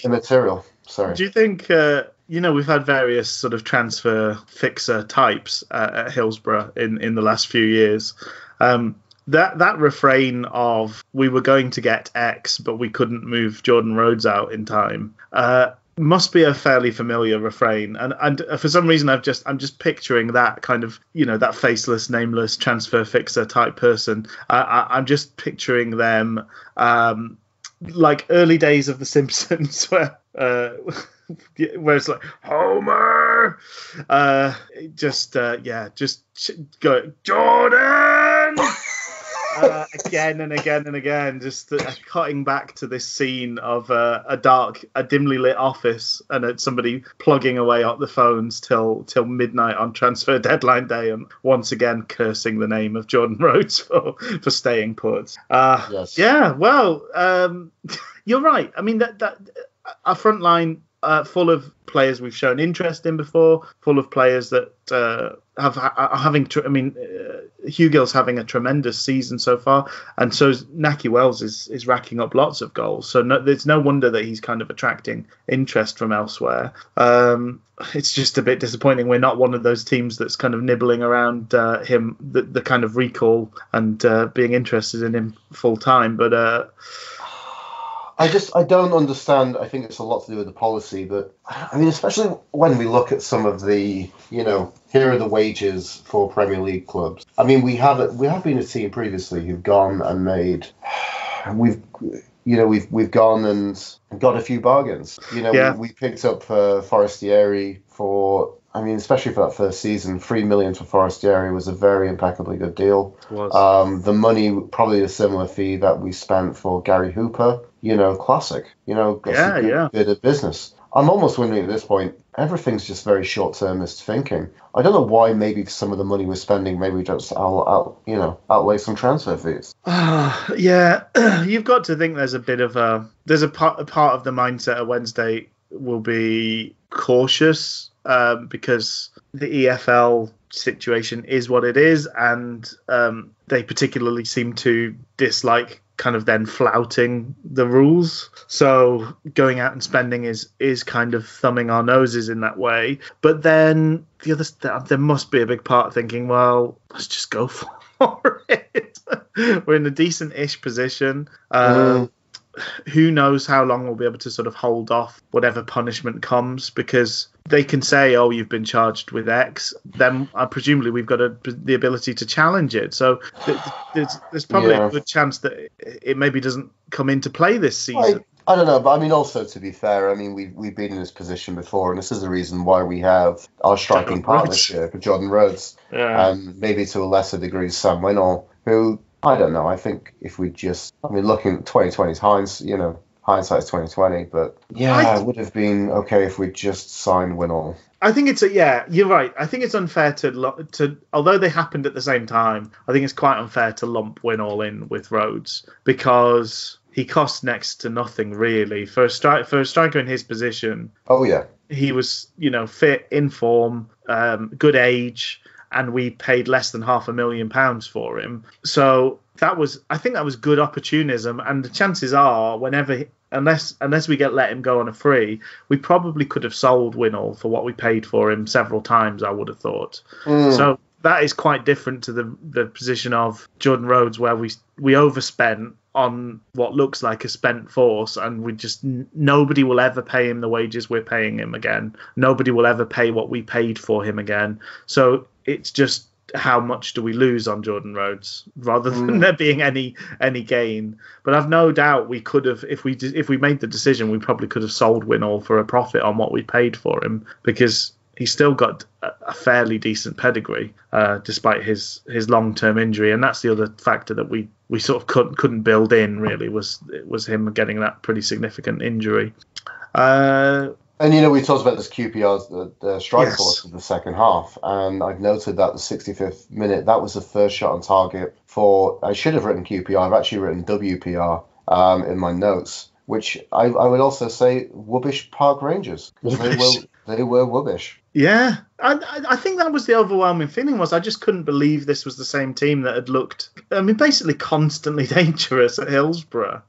immaterial. Sorry. Do you think, we've had various sort of transfer fixer types at Hillsborough in the last few years. That refrain of we were going to get X, but we couldn't move Jordan Rhodes out in time, must be a fairly familiar refrain. And for some reason, I'm just picturing that kind of, that faceless, nameless transfer fixer type person. I'm just picturing them like early days of The Simpsons, where where it's like Homer, just go Jordan. Again and again and again, just cutting back to this scene of a dimly lit office and somebody plugging away at the phones till midnight on transfer deadline day, and once again cursing the name of Jordan Rhodes for staying put. Yes. Yeah, well, you're right. I mean that our front line. Full of players we've shown interest in before, full of players that are having. Hugill's having a tremendous season so far, and so Naki Wells is racking up lots of goals. So there's no wonder that he's kind of attracting interest from elsewhere. It's just a bit disappointing we're not one of those teams that's kind of nibbling around him, the kind of recall and being interested in him full time. But I don't understand. I think it's a lot to do with the policy, but I mean, especially when we look at some of the, here are the wages for Premier League clubs. I mean, we have been a team previously who've gone and we've gone and got a few bargains. We picked up Forestieri for. I mean, especially for that first season, $3 million for Forestieri was a very impeccably good deal. It was. The money, probably a similar fee that we spent for Gary Hooper. Classic. That's a good bit of business. I'm almost wondering at this point, everything's just very short-termist thinking. I don't know why. Maybe some of the money we're spending, maybe we just outlay some transfer fees. Yeah, you've got to think there's a bit of a part of the mindset of Wednesday will be cautious. Because the EFL situation is what it is, and they particularly seem to dislike kind of then flouting the rules. So going out and spending is kind of thumbing our noses in that way. But then there must be a big part thinking, well, let's just go for it. We're in a decent-ish position. Who knows how long we'll be able to sort of hold off whatever punishment comes, because they can say, oh, you've been charged with X, then presumably we've got the ability to challenge it. So there's probably a good chance that it maybe doesn't come into play this season. I don't know, but I mean, also to be fair, I mean, we've been in this position before, and this is the reason why we have our striking partner here for Jordan Rhodes, and maybe to a lesser degree Sam Winnall, who, I don't know, I think if we just, looking at 2020's hindsight's 2020, but it would have been okay if we just signed Winnall. I think you're right. I think it's unfair to although they happened at the same time, I think it's quite unfair to lump Winnall in with Rhodes, because he costs next to nothing really for a striker in his position. Oh yeah, he was fit, in form, good age, and we paid less than £500,000 for him. So I think that was good opportunism, and the chances are unless we let him go on a free, we probably could have sold Winnall for what we paid for him several times, I would have thought. So that is quite different to the position of Jordan Rhodes, where we overspent on what looks like a spent force, and we just nobody will ever pay him the wages we're paying him again. Nobody will ever pay what we paid for him again. So it's just, how much do we lose on Jordan Rhodes rather than there being any gain? But I've no doubt we could have, if we made the decision, we probably could have sold Winnall for a profit on what we paid for him, because he's still got a fairly decent pedigree despite his long-term injury, and that's the other factor that we sort of couldn't build in really, was him getting that pretty significant injury. And we talked about this QPR's the strike force in the second half, and I've noted that the 65th minute, that was the first shot on target for, I should have written QPR, I've actually written WPR in my notes, which I would also say Wubbish Park Rangers, because they were Wubbish. Yeah, I think that was the overwhelming feeling, was I just couldn't believe this was the same team that had looked, basically constantly dangerous at Hillsborough.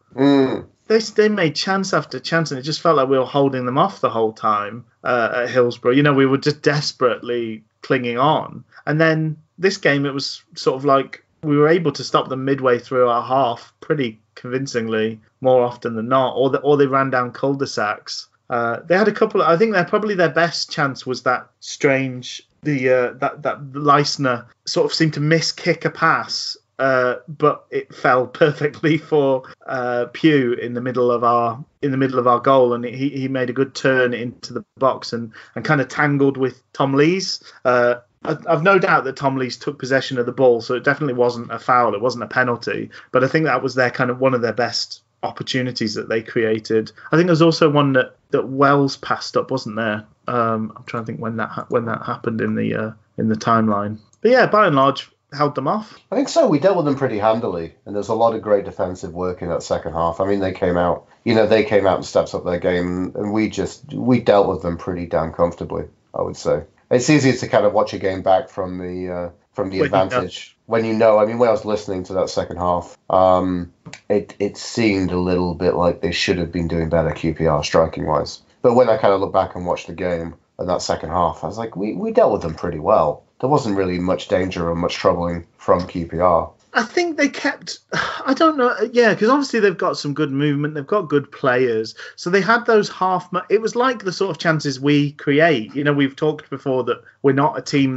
They made chance after chance, and it just felt like we were holding them off the whole time at Hillsborough. We were just desperately clinging on. And then this game, it was sort of like we were able to stop them midway through our half pretty convincingly, more often than not, or they ran down cul-de-sacs. They had a couple. I think probably their best chance was that strange, that Leisner sort of seemed to miss kick a pass but it fell perfectly for Pugh in the middle of our goal, and he made a good turn into the box and kind of tangled with Tom Lees. I've no doubt that Tom Lees took possession of the ball, so it definitely wasn't a foul, it wasn't a penalty, but I think that was their kind of one of their best opportunities that they created. I think there's also one that Wells passed up, wasn't there? I'm trying to think when that happened in the timeline. But yeah, by and large, held them off. I think so. We dealt with them pretty handily, and there's a lot of great defensive work in that second half. I mean, they came out and stepped up their game, and we dealt with them pretty damn comfortably, I would say. It's easier to kind of watch a game back from the advantage when you know. I mean, when I was listening to that second half, it seemed a little bit like they should have been doing better QPR striking wise. But when I kind of look back and watch the game and that second half, I was like, we dealt with them pretty well. There wasn't really much danger or much troubling from QPR. I think they kept, I don't know, yeah, because obviously they've got some good movement, they've got good players, so they had those it was like the sort of chances we create. You know, we've talked before that we're not a team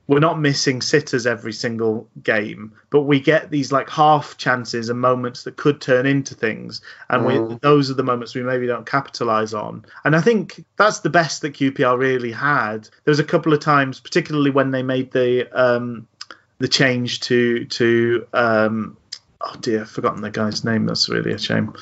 we're not missing sitters every single game, but we get these like half chances and moments that could turn into things, and those are the moments we maybe don't capitalise on. And I think that's the best that QPR really had. There was a couple of times, particularly when they made the change to oh dear, I've forgotten the guy's name. That's really a shame.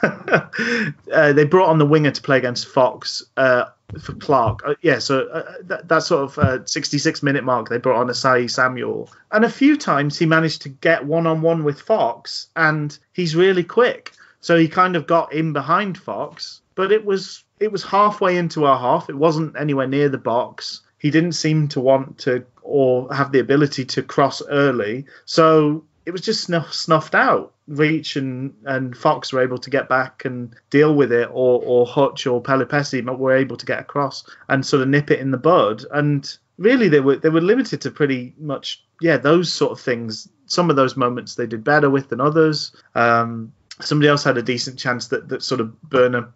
They brought on the winger to play against Fox for Clark. That sort of 66-minute mark, they brought on Asai Samuel. And a few times he managed to get one-on-one with Fox, and he's really quick. So he kind of got in behind Fox, but it was halfway into our half. It wasn't anywhere near the box. He didn't seem to want to or have the ability to cross early. So it was just snuffed out. Reach and Fox were able to get back and deal with it, or Hutch or Pelupessy were able to get across and sort of nip it in the bud. And really, they were limited to pretty much, those sort of things. Some of those moments they did better with than others. Somebody else had a decent chance that sort of Burner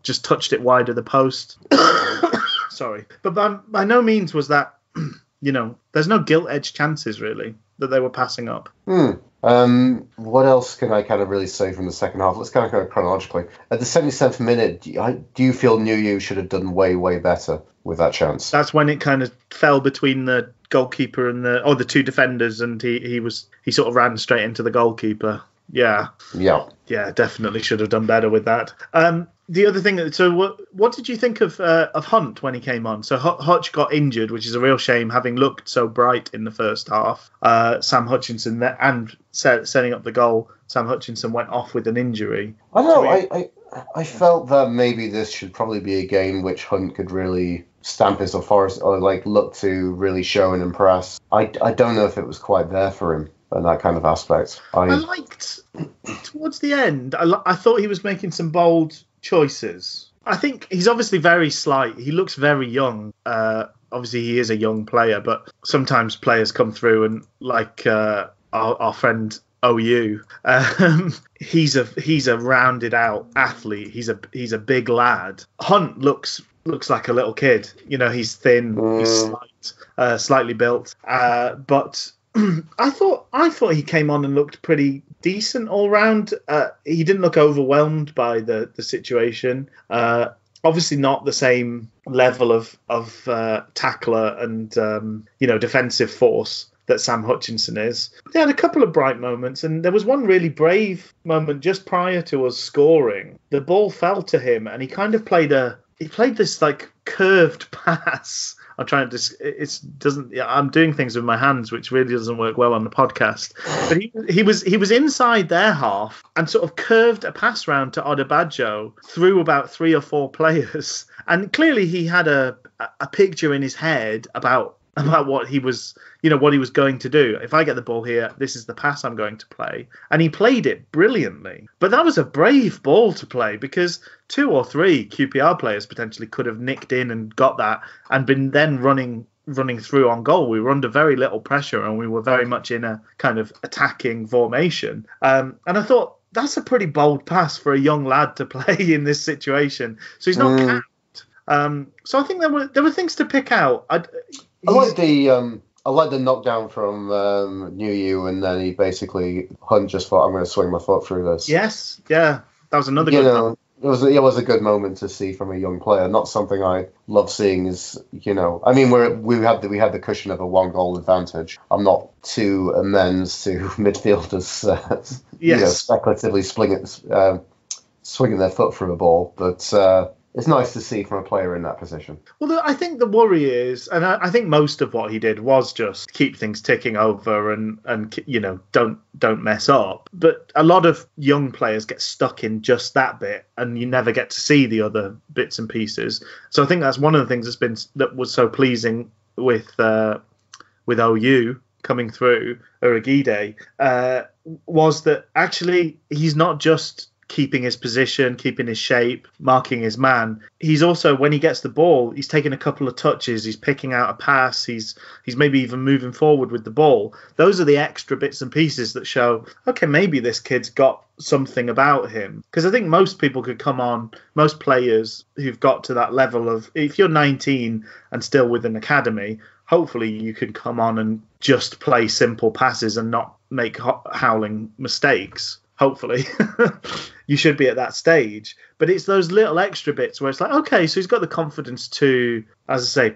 just touched it wide of the post. Sorry. But by no means was that, there's no gilt-edged chances, really, that they were passing up. What else can I kind of really say from the second half? Let's kind of go chronologically. At the 77th minute, do you feel New should have done way, way better with that chance? That's when it kind of fell between the goalkeeper and the two defenders, and he sort of ran straight into the goalkeeper. Yeah, definitely should have done better with that. The other thing, so what did you think of Hunt when he came on? So Hutch got injured, which is a real shame, having looked so bright in the first half. Sam Hutchinson, and setting up the goal, Sam Hutchinson went off with an injury. I don't know. I felt that maybe this should probably be a game which Hunt could really stamp his authority, or like look to really show and impress. I don't know if it was quite there for him in that kind of aspect. I liked towards the end. I thought he was making some bold choices. I think he's obviously very slight. He looks very young. Obviously, he is a young player, but sometimes players come through and, like our friend OU, he's a rounded out athlete. He's a big lad. Hunt looks like a little kid. He's thin, he's slight, slightly built, but I thought he came on and looked pretty decent all round. He didn't look overwhelmed by the situation. Obviously not the same level of tackler and defensive force that Sam Hutchinson is. They had a couple of bright moments, and there was one really brave moment just prior to us scoring. The ball fell to him, and he kind of played this like curved pass. I'm trying to I'm doing things with my hands, which really doesn't work well on the podcast. But he was inside their half and sort of curved a pass round to Odebajo through about 3 or 4 players. And clearly he had a picture in his head about what he was going to do. If I get the ball here, this is the pass I'm going to play. And he played it brilliantly. But that was a brave ball to play, because 2 or 3 QPR players potentially could have nicked in and got that and been then running through on goal. We were under very little pressure, and we were very much in a kind of attacking formation. And I thought, that's a pretty bold pass for a young lad to play in this situation. So he's not capped. So I think there were things to pick out. I like the I like the knockdown from New You, and then he basically Hunt just thought, I'm going to swing my foot through this. Yes, yeah, that was another You good know, one. it was a good moment to see from a young player. Not something I love seeing is, I mean, we had the cushion of a 1-goal advantage. I'm not too amends to midfielders, speculatively swinging their foot through a ball, but it's nice to see from a player in that position. Well, I think the worry is, and I think most of what he did was just keep things ticking over and don't mess up. But a lot of young players get stuck in just that bit, and you never get to see the other bits and pieces. So I think that's one of the things that was so pleasing with OU coming through Urugide, was that actually he's not just keeping his position, keeping his shape, marking his man. He's also, when he gets the ball, he's taking a couple of touches, he's picking out a pass, he's maybe even moving forward with the ball. Those are the extra bits and pieces that show, okay, maybe this kid's got something about him. Because I think most people could come on, most players who've got to that level of, if you're 19 and still with an academy, hopefully you can come on and just play simple passes and not make howling mistakes. Hopefully. You should be at that stage. But it's those little extra bits where it's like, okay, so he's got the confidence to, as I say,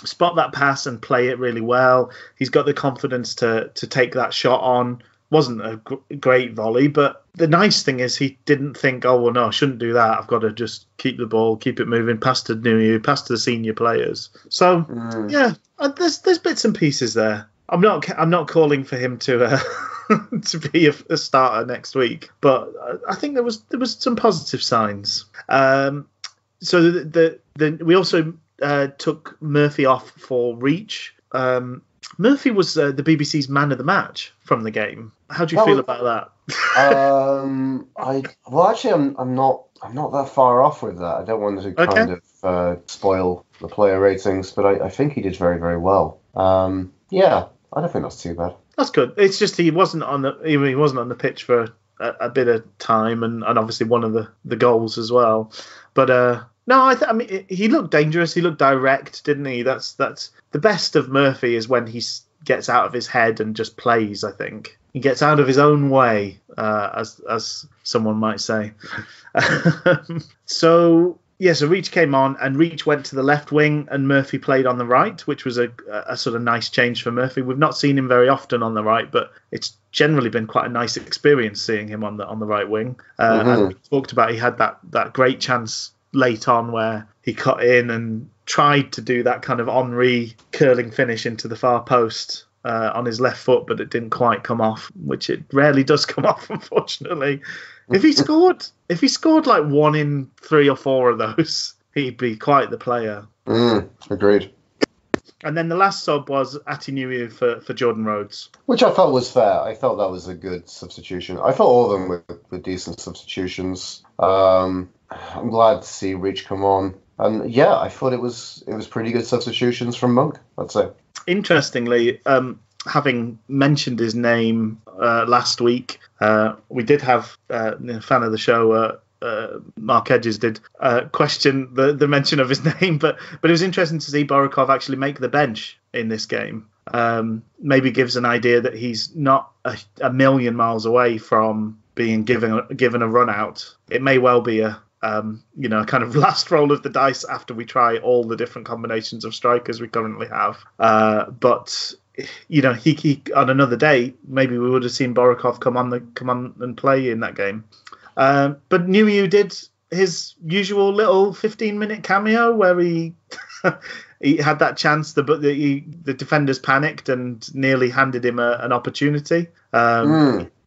spot that pass and play it really well. He's got the confidence to take that shot on. Wasn't a great volley, but the nice thing is he didn't think, oh, well, no, I shouldn't do that. I've got to just keep the ball, keep it moving, pass to New, pass to the senior players. So, yeah, there's bits and pieces there. I'm not calling for him to to be a starter next week, but I think there was some positive signs. So we also took Murphy off for Reach. Murphy was the BBC's man of the match from the game. How do you feel about that? I'm not that far off with that. I don't want to kind of spoil the player ratings, but I think he did very, very well. Yeah, I don't think that's too bad. That's good. It's just he wasn't on the pitch for a bit of time, and obviously one of the goals as well. But no, I mean he looked dangerous. He looked direct, didn't he? That's the best of Murphy is when he gets out of his head and just plays. I think he gets out of his own way, as someone might say. So Reach came on, and Reach went to the left wing, and Murphy played on the right, which was a sort of nice change for Murphy. We've not seen him very often on the right, but it's generally been quite a nice experience seeing him on the right wing. And we talked about he had that great chance late on where he cut in and tried to do that kind of Henry curling finish into the far post on his left foot, but it didn't quite come off, which it rarely does come off, unfortunately. If he scored like 1 in 3 or 4 of those, he'd be quite the player. Agreed. And then the last sub was Atinuyu for Jordan Rhodes, which I thought was fair. I thought that was a good substitution. I thought all of them were decent substitutions. I'm glad to see Reach come on, and yeah, I thought it was pretty good substitutions from Monk, I'd say. Interestingly, having mentioned his name last week, we did have a fan of the show, Mark Edges, did question the mention of his name, but it was interesting to see Borokov actually make the bench in this game. Maybe gives an idea that he's not a million miles away from being given a run out. It may well be a kind of last roll of the dice after we try all the different combinations of strikers we currently have. But he on another day, maybe we would have seen Borokov come on and play in that game. But Nuyu did his usual little 15-minute cameo where he he had that chance, the defenders panicked and nearly handed him an opportunity.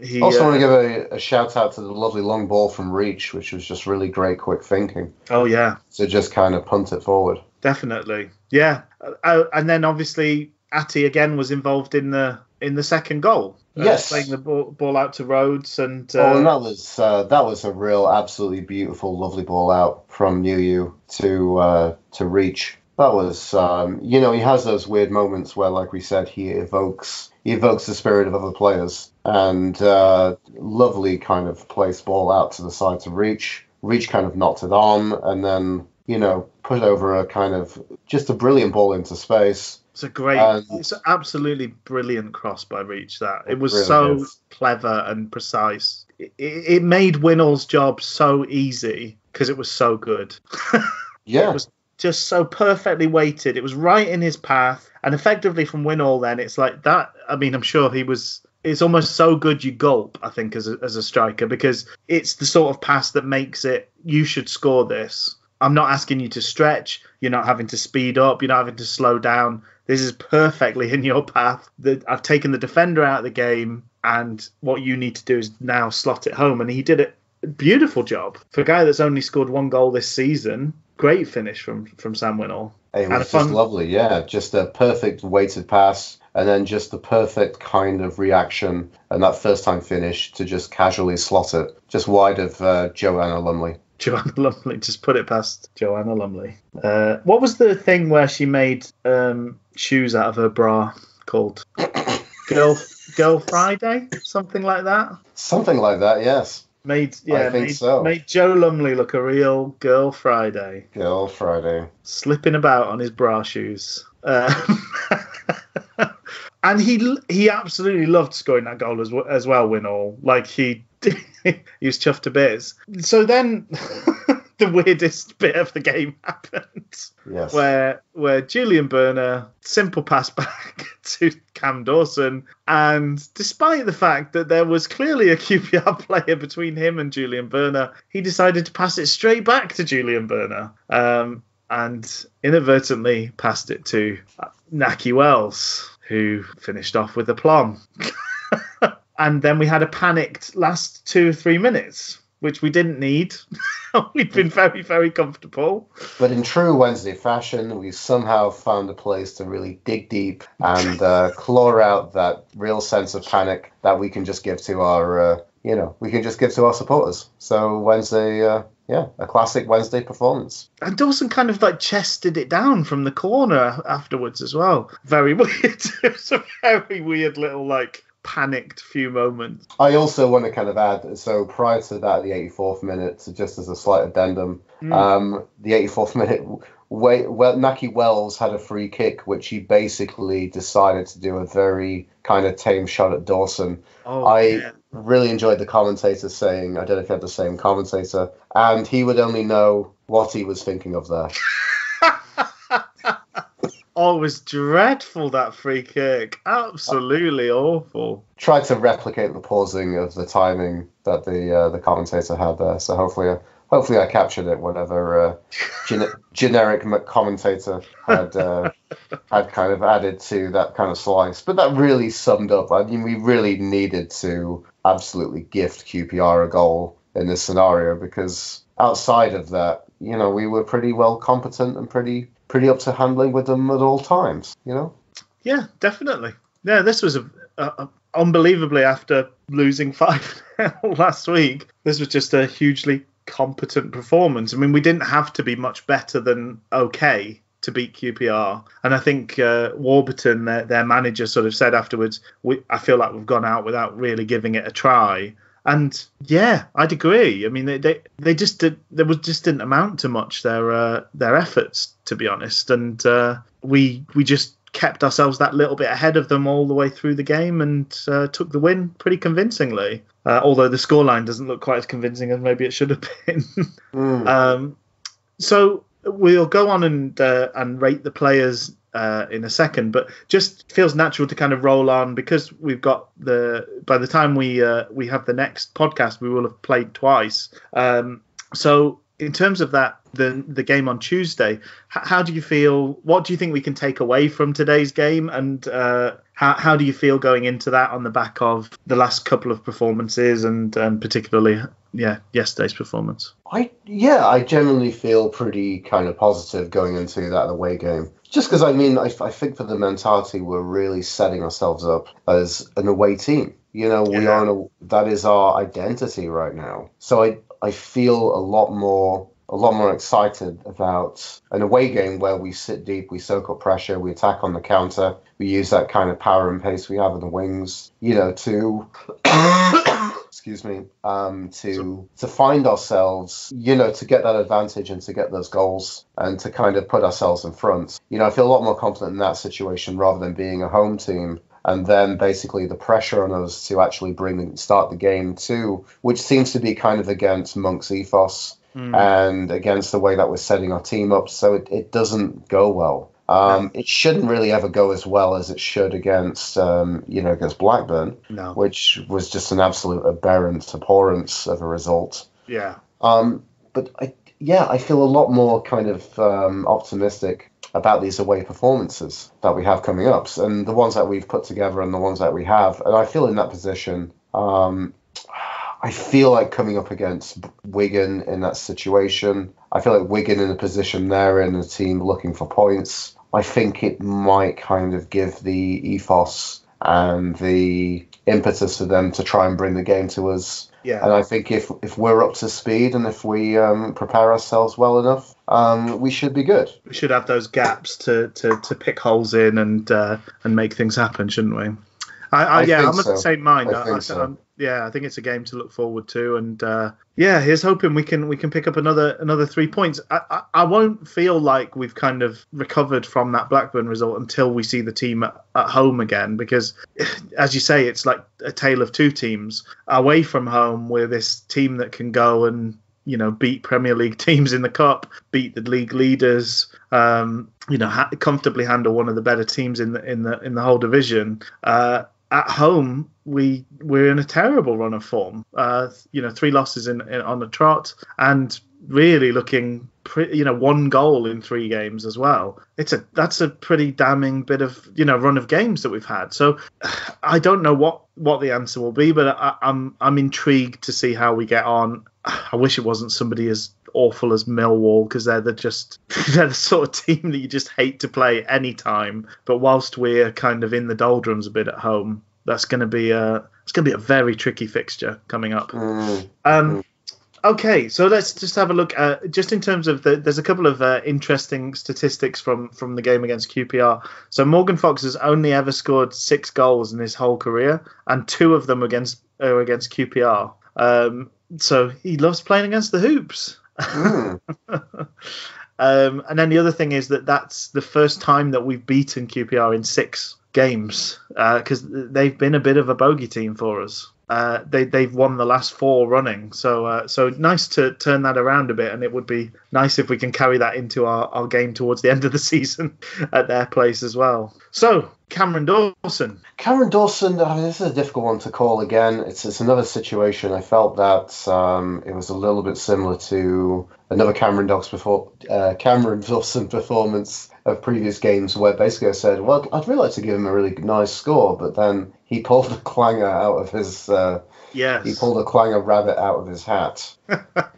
He also want to give a shout out to the lovely long ball from Reach, which was just really great quick thinking. Oh yeah, to just kind of punt it forward. Definitely, yeah. And then obviously Ati again was involved in the second goal. Yes, playing the ball out to Rhodes, and and that was a real, absolutely beautiful, lovely ball out from Nuyu to Reach. That was, he has those weird moments where, like we said, he evokes the spirit of other players, and lovely kind of place ball out to the side to Reach. Reach kind of knocked it on, and then put over a kind of just a brilliant ball into space. It's an absolutely brilliant cross by Reach. That it was really so is. clever and precise. It made Winnall's job so easy because it was so good. Yeah. It was just so perfectly weighted. It was right in his path, and effectively from Winnall, then it's like that. I mean, I'm sure he was. It's almost so good you gulp, I think, as a striker, because it's the sort of pass that makes it. You should score this. I'm not asking you to stretch. You're not having to speed up. You're not having to slow down. This is perfectly in your path. I've taken the defender out of the game, and what you need to do is now slot it home. And he did a beautiful job. For a guy that's only scored 1 goal this season, great finish from Sam Winnall. It was just lovely, yeah. Just a perfect weighted pass, and then just the perfect kind of reaction, and that first-time finish to just casually slot it, just wide of Joanna Lumley. Joanna Lumley, just put it past Joanna Lumley. What was the thing where she made shoes out of her bra called? Girl Friday? Something like that? Something like that, yes. Made Joe Lumley look a real Girl Friday. Girl Friday. Slipping about on his bra shoes. And he absolutely loved scoring that goal as well, Winnall. Like, he was chuffed to bits. So then the weirdest bit of the game happened. Yes. Where Julian Burner, simple pass back to Cam Dawson, and despite the fact that there was clearly a QPR player between him and Julian Burner, he decided to pass it straight back to Julian Burner. And inadvertently passed it to Naki Wells, who finished off with aplomb. And then we had a panicked last 2 or 3 minutes, which we didn't need. We'd been very, very comfortable. But in true Wednesday fashion, we somehow found a place to really dig deep and claw out that real sense of panic that we can just give to our, supporters. So Wednesday, a classic Wednesday performance. And Dawson kind of like chested it down from the corner afterwards as well. Very weird. It was a very weird little panicked few moments. I also want to kind of add, so prior to that, the 84th minute, so just as a slight addendum, the 84th minute, Naki Wells had a free kick, which he basically decided to do a very kind of tame shot at Dawson. I really enjoyed the commentator saying, I don't know if you had the same commentator, and he would only know what he was thinking of there. Oh, it was dreadful, that free kick. Absolutely awful. Tried to replicate the pausing of the timing that the commentator had there. So hopefully I captured it whenever generic commentator had kind of added to that kind of slice. But that really summed up. I mean, we really needed to absolutely gift QPR a goal in this scenario, because outside of that, we were pretty well competent and pretty up to handling with them at all times, Yeah, definitely. Yeah, this was unbelievably, after losing 5-0 last week, this was just a hugely competent performance. I mean, we didn't have to be much better than okay to beat QPR. And I think Warburton, their manager, sort of said afterwards, I feel like we've gone out without really giving it a try. And yeah, I'd agree. I mean, they just didn't amount to much, their efforts, to be honest. And we just kept ourselves that little bit ahead of them all the way through the game and took the win pretty convincingly. Although the scoreline doesn't look quite as convincing as maybe it should have been. So we'll go on and rate the players in a second, but just feels natural to kind of roll on, because we've got by the time we have the next podcast, we will have played twice. So in terms of that, the game on Tuesday, how do you feel? What do you think we can take away from today's game, and how do you feel going into that on the back of the last couple of performances, and particularly yesterday's performance? I generally feel pretty kind of positive going into that away game. Just because, I think for the mentality, we're really setting ourselves up as an away team. That is our identity right now. So I feel a lot more excited about an away game where we sit deep, we soak up pressure, we attack on the counter, we use that kind of power and pace we have in the wings, to excuse me, to find ourselves, to get that advantage and to get those goals and to kind of put ourselves in front. I feel a lot more confident in that situation rather than being a home team. And then basically the pressure on us to actually start the game too, which seems to be kind of against Monk's ethos and against the way that we're setting our team up. So it doesn't go well. It shouldn't really ever go as well as it should against Blackburn, which was just an absolute aberrant abhorrence of a result. Yeah. But I feel a lot more kind of optimistic about these away performances that we have coming up, and the ones that we've put together and the ones that we have. And I feel in that position, I feel like coming up against Wigan in that situation, I feel like Wigan in a position they're in, a team looking for points, I think it might kind of give the ethos and the impetus for them to try and bring the game to us. Yeah. And I think if we're up to speed and if we prepare ourselves well enough, we should be good. We should have those gaps to pick holes in and make things happen, shouldn't we? I'm of the same mind. I think it's a game to look forward to, and here's hoping we can pick up another 3 points. I won't feel like we've kind of recovered from that Blackburn result until we see the team at home again, because as you say, it's like a tale of two teams. Away from home, we're this team that can go and beat Premier League teams in the cup, beat the league leaders, comfortably handle one of the better teams in the whole division. At home, we're in a terrible run of form. 3 losses on the trot, and really looking, one goal in 3 games as well. That's a pretty damning bit of run of games that we've had. So I don't know what the answer will be, but I'm intrigued to see how we get on. I wish it wasn't somebody as awful as Millwall, because they're the sort of team that you just hate to play any time. But whilst we're kind of in the doldrums a bit at home, that's going to be a very tricky fixture coming up. Okay, so let's just have a look at, just in terms of there's a couple of interesting statistics from the game against QPR. So Morgan Fox has only ever scored 6 goals in his whole career, and 2 of them against QPR. So he loves playing against the Hoops. And then the other thing is that's the first time that we've beaten QPR in 6 games, because they've been a bit of a bogey team for us. They've won the last 4 running, so nice to turn that around a bit, and it would be nice if we can carry that into our game towards the end of the season at their place as well. So Cameron Dawson, I mean, this is a difficult one to call again. It's another situation. I felt that it was a little bit similar to another Cameron Dawson performance of previous games, where basically I said, well, I'd really like to give him a really nice score, but then he pulled a clanger out of his he pulled a clanger rabbit out of his hat,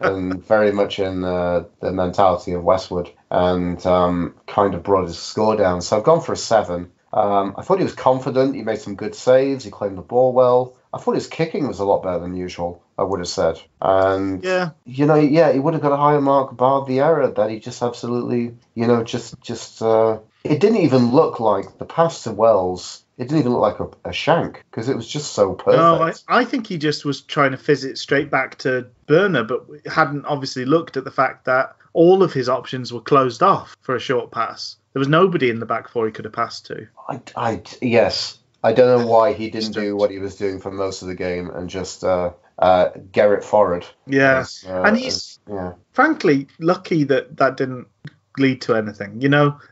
and very much in the mentality of Westwood, and kind of brought his score down. So I've gone for a 7. I thought he was confident. He made some good saves. He claimed the ball well. I thought his kicking was a lot better than usual, I would have said. And, he would have got a higher mark bar the error that he just absolutely, it didn't even look like the pass to Wells. It didn't even look like a shank, because it was just so perfect. No, I think he just was trying to fizz it straight back to Burner, but hadn't obviously looked at the fact that all of his options were closed off for a short pass. There was nobody in the back four he could have passed to. Yes. I don't know why he didn't do what he was doing for most of the game and just Garrett forward. Yeah. And he's frankly lucky that didn't lead to anything.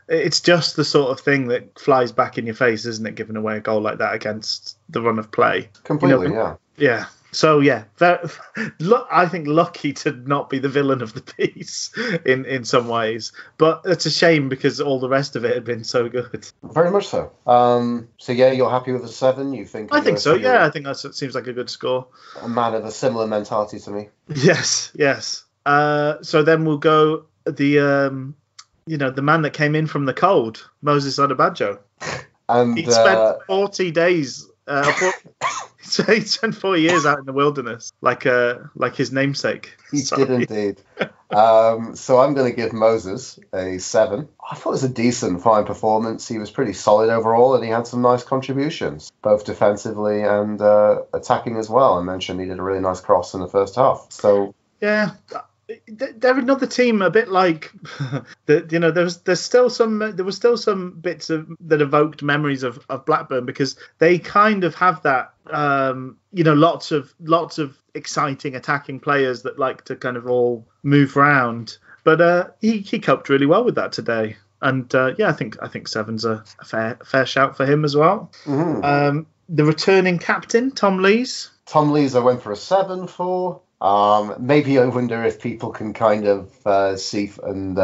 It's just the sort of thing that flies back in your face, isn't it, giving away a goal like that against the run of play? Completely, Yeah. So, I think lucky to not be the villain of the piece in some ways. But it's a shame because all the rest of it had been so good. Very much so. You're happy with a 7? You think? I think so, yeah. I think that seems like a good score. A man of a similar mentality to me. Yes. So then we'll go the man that came in from the cold, Moses Odubajo. And he spent 40 days... So he spent 4 years out in the wilderness, like his namesake. He did indeed. So I'm going to give Moses a 7. I thought it was a decent, fine performance. He was pretty solid overall, and he had some nice contributions, both defensively and attacking as well. I mentioned he did a really nice cross in the first half. So yeah. They're another team a bit like there was still some bits that evoked memories of Blackburn, because they kind of have that lots of exciting attacking players that like to kind of all move around, but he coped really well with that today, and I think 7's a fair shout for him as well. Mm-hmm. The returning captain Tom Lees I went for a 7 for. Maybe I wonder if people can kind of see and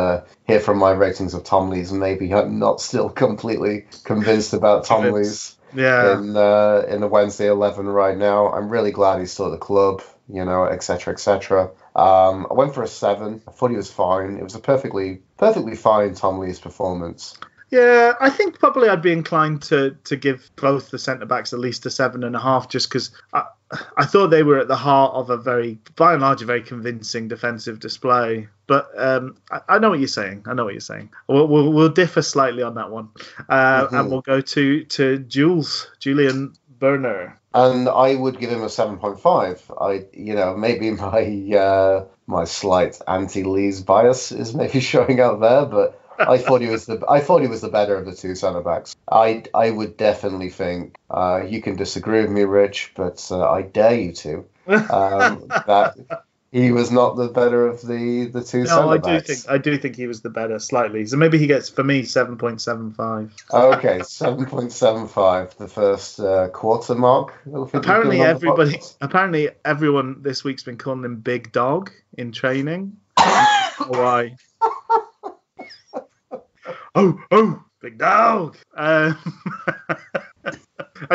hear from my ratings of Tom Lees, and maybe I'm not still completely convinced about Tom Lees in the Wednesday 11 right now. I'm really glad he's still at the club, etc., etc. I went for a 7. I thought he was fine. It was a perfectly fine Tom Lees performance. Yeah, I think probably I'd be inclined to give both the centre-backs at least a 7.5, just because I thought they were at the heart of by and large, a very convincing defensive display. But I know what you're saying. We'll differ slightly on that one. And we'll go to Julian Berner. And I would give him a 7.5. Maybe my slight anti-Lees bias is maybe showing out there, but I thought he was the better of the two centre backs. I would definitely think you can disagree with me, Rich, but I dare you to that he was not the better of the two centre backs. I do think he was the better slightly. So maybe he gets, for me, 7.75. Okay, 7.75. The first quarter mark. Apparently everyone this week's been calling him Big Dog in training. Why? Oh, big dog! I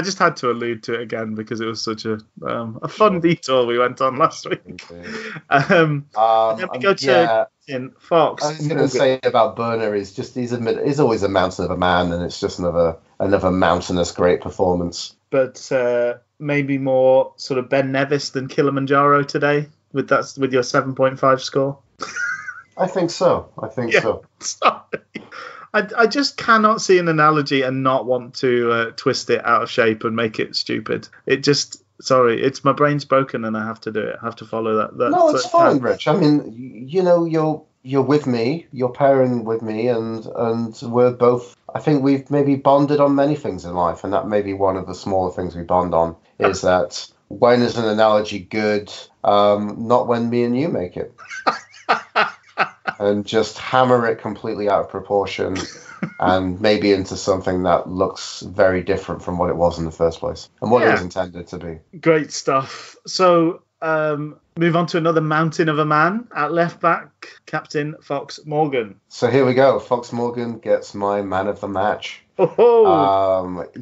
just had to allude to it again because it was such a fun detour we went on last week. Then we go to Fox. I was going to say about Berner is just he's always a mountain of a man, and it's just another mountainous great performance. But maybe more sort of Ben Nevis than Kilimanjaro today with your 7.5 score. I think so. Sorry. I just cannot see an analogy and not want to twist it out of shape and make it stupid. It's my brain's broken and I have to do it. I have to follow that. No, it's fine, Rich. I mean, you're with me, you're pairing with me, and we're both. I think we've maybe bonded on many things in life, and that may be one of the smaller things we bond on. Is that when is an analogy good? Not when me and you make it. And just hammer it completely out of proportion and maybe into something that looks very different from what it was in the first place and what it was intended to be. Great stuff. So move on to another mountain of a man at left back, Captain Fox Morgan. So here we go. Fox Morgan gets my man of the match.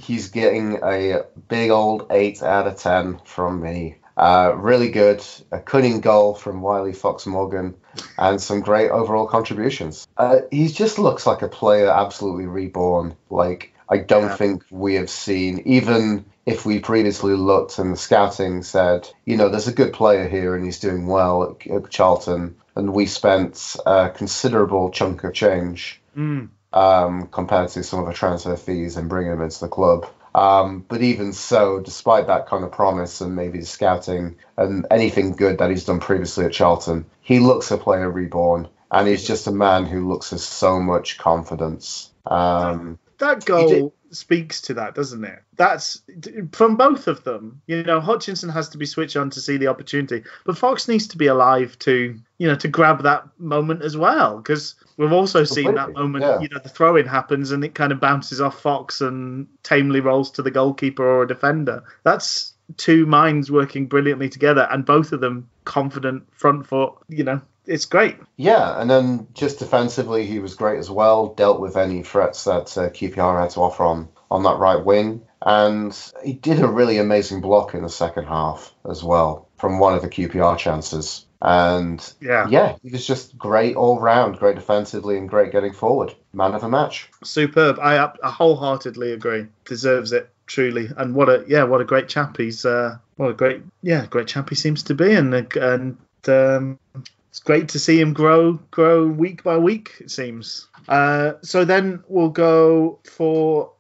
He's getting a big old 8 out of 10 from me. Really good, a cunning goal from Wiley Fox Morgan, and some great overall contributions. He just looks like a player absolutely reborn. Like, I don't think we have seen, even if we previously looked and the scouting said, there's a good player here and he's doing well at Charlton, and we spent a considerable chunk of change compared to some of the transfer fees and bringing him into the club. But even so, despite that kind of promise and maybe the scouting and anything good that he's done previously at Charlton, he looks a player reborn, and he's just a man who looks with so much confidence. That goal speaks to that, doesn't it? That's from both of them. Hutchinson has to be switched on to see the opportunity, but Fox needs to be alive to grab that moment as well, because we've also seen that moment. The throw-in happens and it kind of bounces off Fox and tamely rolls to the goalkeeper or a defender. That's two minds working brilliantly together, and both of them confident, front foot. It's great. Yeah, and then just defensively, he was great as well. Dealt with any threats that QPR had to offer on that right wing. And he did a really amazing block in the second half as well from one of the QPR chances. And he was just great all round, great defensively and great getting forward. Man of the match. Superb. I wholeheartedly agree. Deserves it, truly. And what a great chap he's great chap he seems to be, and it's great to see him grow week by week, it seems. So then we'll go for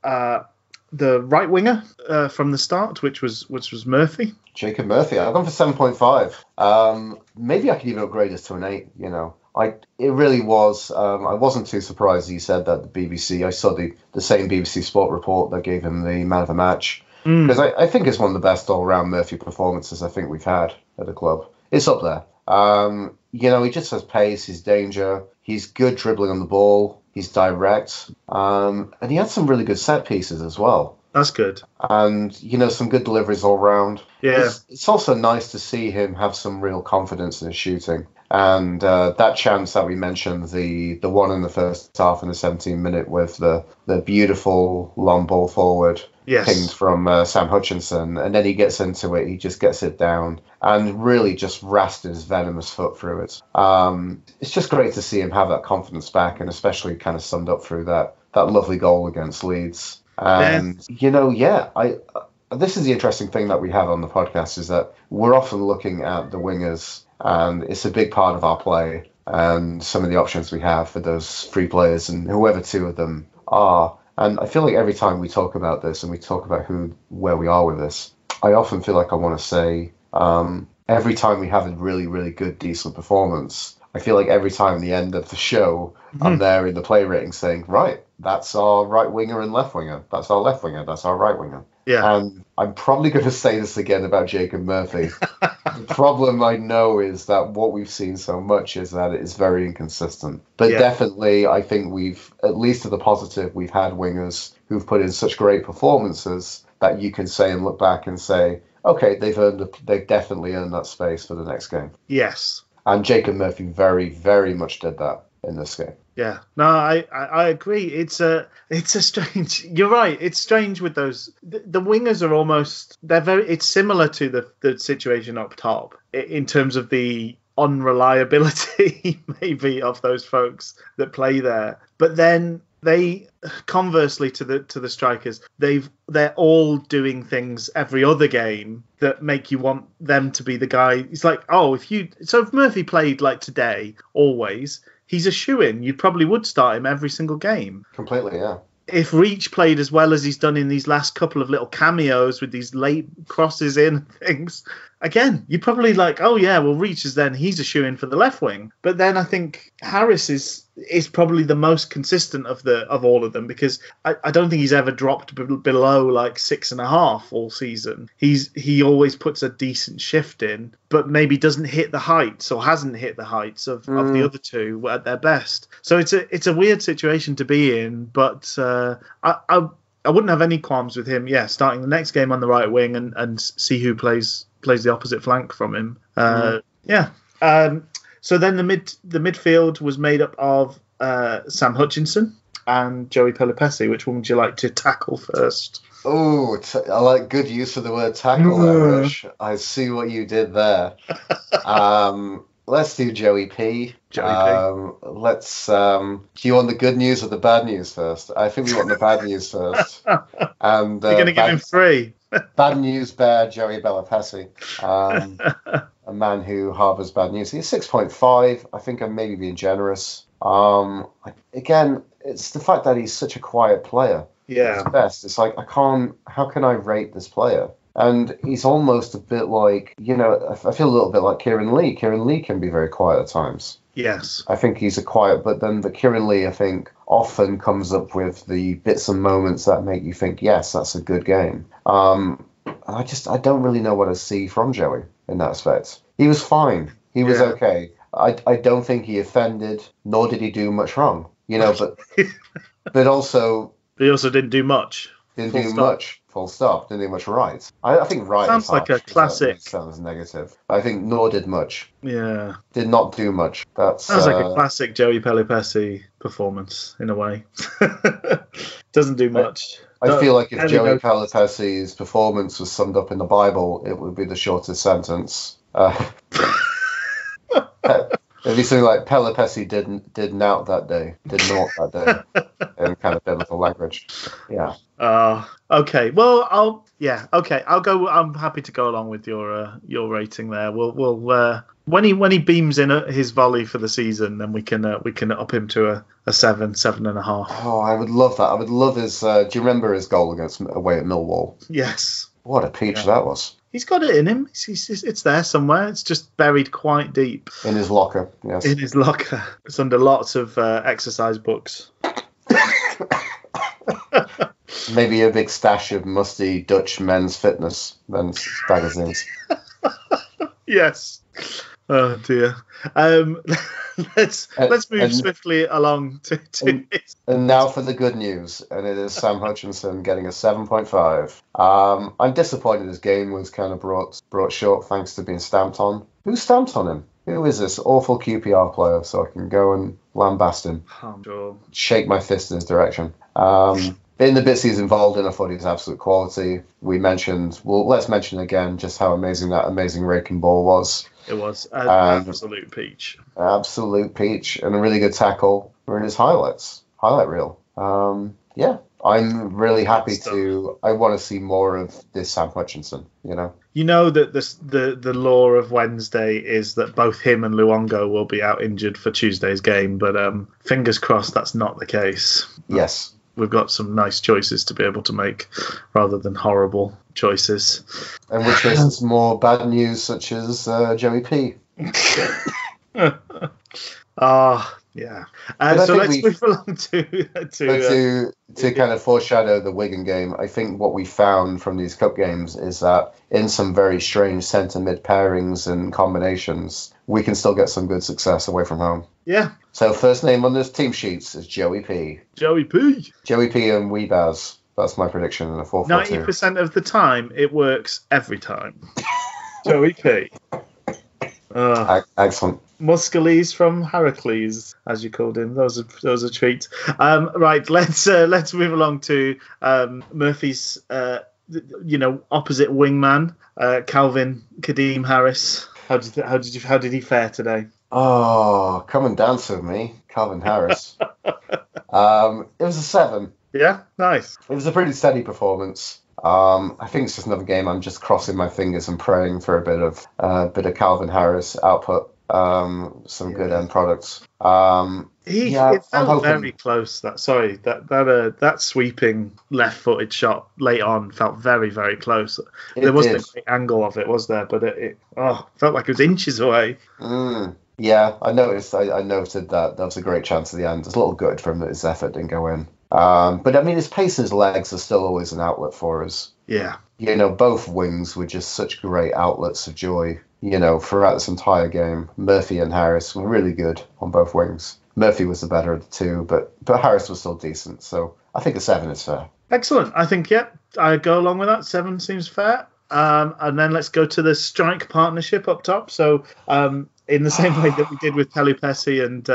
the right winger from the start, which was Murphy. Jacob Murphy. I've gone for 7.5. Maybe I could even upgrade this to an 8. It really was. I wasn't too surprised he said that the BBC. I saw the same BBC Sport report that gave him the man of the match, because I think it's one of the best all-round Murphy performances I think we've had at the club. It's up there. He just has pace, he's danger, he's good dribbling on the ball, he's direct, and he had some really good set pieces as well. That's good. And, some good deliveries all round. Yeah. It's also nice to see him have some real confidence in his shooting. And that chance that we mentioned, the one in the first half in the 17th minute with the beautiful long ball forward, pinged from Sam Hutchinson, and then he gets into it, he just gets it down and really just rasted his venomous foot through it. It's just great to see him have that confidence back, and especially kind of summed up through that lovely goal against Leeds. And, this is the interesting thing that we have on the podcast, is that we're often looking at the wingers, and it's a big part of our play and some of the options we have for those three players and whoever two of them are. And I feel like every time we talk about this and we talk about where we are with this, I often feel like I want to say every time we have a really, really good, decent performance, I feel like every time at the end of the show, I'm there in the play rating saying, right, that's our right winger and left winger. That's our left winger. That's our right winger. Yeah. And I'm probably going to say this again about Jacob Murphy. The problem I know is that what we've seen so much is that it is very inconsistent. But definitely, I think we've, at least to the positive, we've had wingers who've put in such great performances that you can say and look back and say, okay, they've definitely earned that space for the next game. Yes. And Jacob Murphy very, very much did that in this game. Yeah, no, I agree. It's a strange. You're right. It's strange with those. The wingers are almost. It's similar to the situation up top in terms of the unreliability maybe of those folks that play there. But then they, conversely to the strikers, they're all doing things every other game that make you want them to be the guy. It's like, if Murphy played like today, always, he's a shoo-in. You probably would start him every single game. Completely, yeah. If Reach played as well as he's done in these last couple of little cameos with these late crosses in and things, again, you're probably like, Reach is then, he's a shoo-in for the left wing. But then I think Harris is probably the most consistent of all of them, because I don't think he's ever dropped below like 6.5 all season. He always puts a decent shift in, but maybe doesn't hit the heights or hasn't hit the heights of the other two at their best. So it's a weird situation to be in, but I wouldn't have any qualms with him. Yeah, starting the next game on the right wing and see who plays the opposite flank from him. So then the midfield was made up of Sam Hutchinson and Joey Pelopessi. Which one would you like to tackle first? Oh, I like good use of the word tackle there, Rich. I see what you did there. Let's do Joey P. Let's. Do you want the good news or the bad news first? I think we want the bad news first. And you're going to give him 3. Bad news bear Joey Pelopessi. A man who harbours bad news. He's 6.5. I think I'm maybe being generous. Again, it's the fact that he's such a quiet player. Yeah. At his best. It's like, how can I rate this player? And he's almost a bit like, I feel a little bit like Kieran Lee. Kieran Lee can be very quiet at times. Yes. I think he's a quiet, but then the Kieran Lee, I think, often comes up with the bits and moments that make you think, yes, that's a good game. I don't really know what to see from Joey in that aspect. He was fine. He was okay. I don't think he offended, nor did he do much wrong. But also... But he also didn't do much. Full stop. Didn't do much right. I think right sounds like a classic. Sounds negative. I think nor did much. Yeah. Did not do much. That sounds like a classic Joey Pelopessi performance in a way. Doesn't do much. I feel like if Joey Pelopessi's performance was summed up in the Bible, it would be the shortest sentence. It'd be something like Pelopessi did not that day, in kind of biblical language. Yeah. Okay. Well, I'll go. I'm happy to go along with your rating there. We'll when he beams in his volley for the season, then we can up him to a 7.5. Oh, I would love that. I would love his. Do you remember his goal away at Millwall? Yes. What a peach that was. He's got it in him. It's there somewhere. It's just buried quite deep. In his locker, yes. In his locker. It's under lots of exercise books. Maybe a big stash of musty Dutch men's magazines. Yes. Oh dear. Let's move swiftly along to this. And now for the good news, and it is Sam Hutchinson getting a 7.5. I'm disappointed his game was kind of brought short thanks to being stamped on. Who stamped on him? Who is this awful QPR player? So I can go and lambast him. Sure. Shake my fist in his direction. In the bits he's involved in, I thought he was absolute quality. Let's mention again just how amazing that amazing raking ball was. It was an absolute peach. Absolute peach, and a really good tackle were in his highlight reel. I'm really happy I want to see more of this Sam Hutchinson, You know that the law of Wednesday is that both him and Luongo will be out injured for Tuesday's game, but fingers crossed that's not the case. Yes. We've got some nice choices to be able to make rather than horrible choices. And which is more bad news, such as Joey P. Yeah. So let's move along to kind of foreshadow the Wigan game. I think what we found from these cup games is that in some very strange centre mid pairings and combinations, we can still get some good success away from home. Yeah. So first name on this team sheets is Joey P. Joey P. Joey P and Weebaz. That's my prediction in a 4-4-2. 90% of the time, it works every time. Joey P. Excellent. Muscles from Heracles, as you called him. Those are treats. Right, let's move along to Murphy's opposite wingman, Calvin Kadeem Harris. How did he fare today? Oh, come and dance with me, Calvin Harris. It was a 7. Yeah, nice. It was a pretty steady performance. I think it's just another game. I'm just crossing my fingers and praying for a bit of Calvin Harris output. Some good end products. It felt very close. That sweeping left-footed shot late on felt very, very close. There wasn't a great angle of it, was there? But it felt like it was inches away. Yeah, I noticed. I noted that was a great chance at the end. It's a little good from his effort didn't go in. But I mean, his pace and his legs are still always an outlet for us. Yeah. Both wings were just such great outlets of joy. Throughout this entire game, Murphy and Harris were really good on both wings. Murphy was the better of the two, but Harris was still decent. So I think a 7 is fair. Excellent. I think, I go along with that. 7 seems fair. And then let's go to the strike partnership up top. So in the same way that we did with Pelupessy and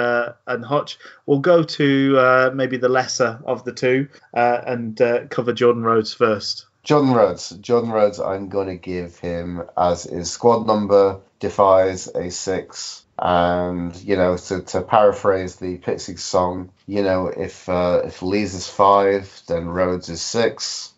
Hutch, we'll go to maybe the lesser of the two and cover Jordan Rhodes first. Jordan Rhodes, I'm going to give him, as his squad number defies, a 6. And, to paraphrase the Pixies song, if Lee's is 5, then Rhodes is 6.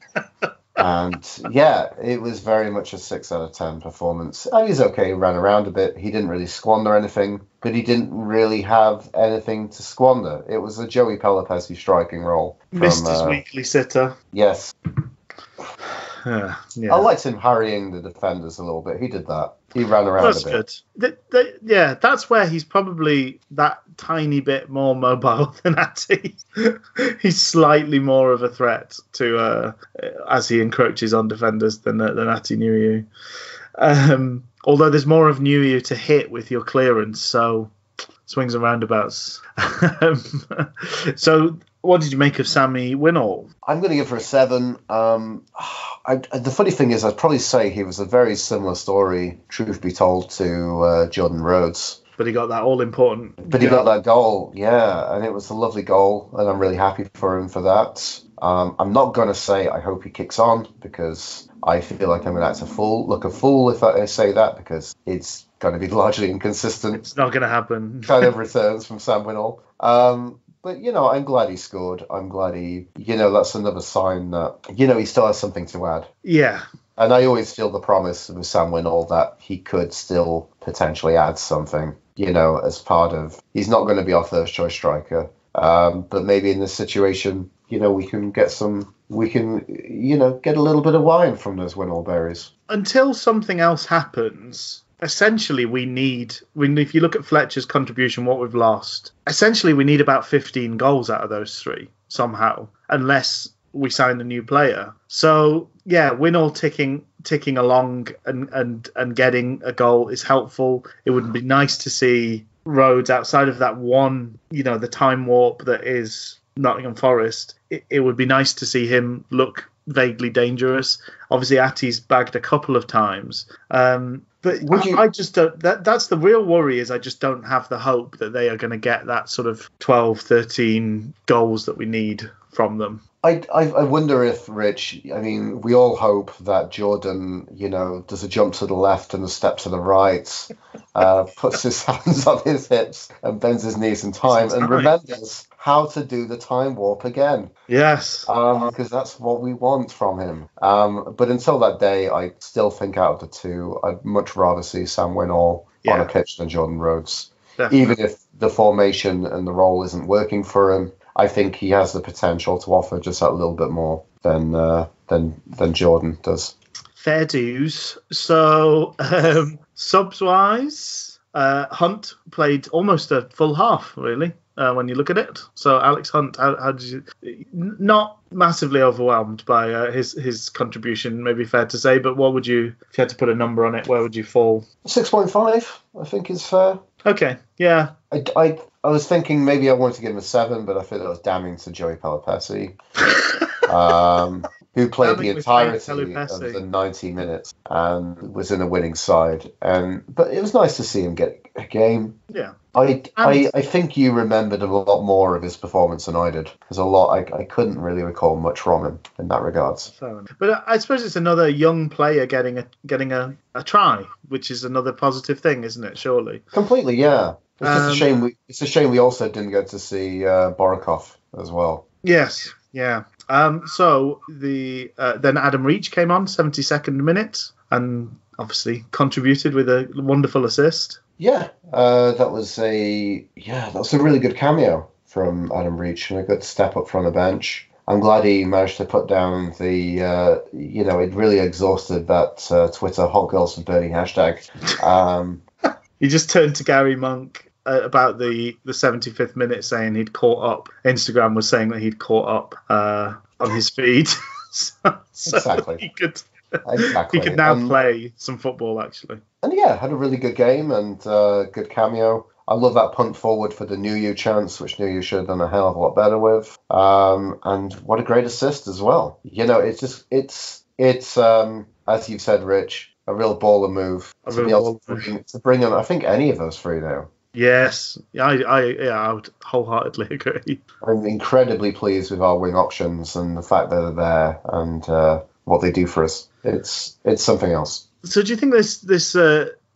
And, it was very much a 6 out of 10 performance. He was okay, he ran around a bit. He didn't really squander anything, but he didn't really have anything to squander. It was a Joey Pelopessi striking role. Missed his weekly sitter. Yes. Yeah. I liked him harrying the defenders a little bit. He did that. He ran around a bit. Good. That's where he's probably that tiny bit more mobile than Atty. He's slightly more of a threat to as he encroaches on defenders than Atty Nuhiu. Although there's more of Nuhiu to hit with your clearance, so swings and roundabouts. So what did you make of Sammy Winall? I'm going to give her a 7. The funny thing is, I'd probably say he was a very similar story, truth be told, to Jordan Rhodes. But he got that all-important. But he got that goal, yeah, and it was a lovely goal, and I'm really happy for him for that. I'm not going to say I hope he kicks on, because I feel like I'm going to act a fool if I say that, because it's going to be largely inconsistent. It's not going to happen. Kind of returns from Sam Winnall. But, I'm glad he scored. I'm glad that's another sign that, he still has something to add. Yeah. And I always feel the promise with Sam Winnall that he could still potentially add something, as part of... He's not going to be our first choice striker. But maybe in this situation, we can get get a little bit of wine from those Winnall berries. Until something else happens, essentially if you look at Fletcher's contribution, what we've lost, essentially we need about 15 goals out of those three somehow, unless we sign a new player. So yeah, Winnall ticking along and getting a goal is helpful. It would be nice to see Rhodes outside of that one, the time warp that is Nottingham Forest. It would be nice to see him look vaguely dangerous. Obviously, Atti's bagged a couple of times. But I just don't... That's the real worry, is I just don't have the hope that they are going to get that sort of 12, 13 goals that we need from them. I wonder if, Rich, we all hope that Jordan, does a jump to the left and a step to the right, puts his hands on his hips and bends his knees in time and remembers how to do the time warp again. Yes. Because that's what we want from him. But until that day, I still think out of the two, I'd much rather see Sam Winnall on a pitch than Jordan Rhodes. Definitely. Even if the formation and the role isn't working for him, I think he has the potential to offer just that little bit more than Jordan does. Fair dues. So, subs-wise, Hunt played almost a full half, really, when you look at it. So, Alex Hunt, how did you... Not massively overwhelmed by his contribution, maybe fair to say, but what would you... If you had to put a number on it, where would you fall? 6.5, I think is fair. Okay, yeah. I was thinking maybe I wanted to give him a 7, but I feel that was damning to Joey Pelopessi, who played the entirety of the 90 minutes and was in a winning side. But it was nice to see him get a game. Yeah. I think you remembered a lot more of his performance than I did, because I couldn't really recall much from him in that regards. But I suppose it's another young player getting a try, which is another positive thing, isn't it? Surely. Completely, yeah. It's just a shame. It's a shame we also didn't get to see Borikov as well. Yes, yeah. So then Adam Reach came on 72nd minute and obviously contributed with a wonderful assist. Yeah, that was a really good cameo from Adam Reach and a good step up from the bench. I'm glad he managed to put down the it really exhausted that Twitter hot girls for burning hashtag. He just turned to Gary Monk about the 75th minute saying he'd caught up. Instagram was saying that he'd caught up on his feed. so exactly. He could now play some football, actually. And yeah, had a really good game and good cameo. I love that punt forward for the New You chance, which New You should have done a hell of a lot better with. And what a great assist as well. It's as you've said, Rich, a real baller move to bring on, I think, any of those three now. Yes, I would wholeheartedly agree. I'm incredibly pleased with our wing options and the fact that they're there and what they do for us. It's something else. So do you think this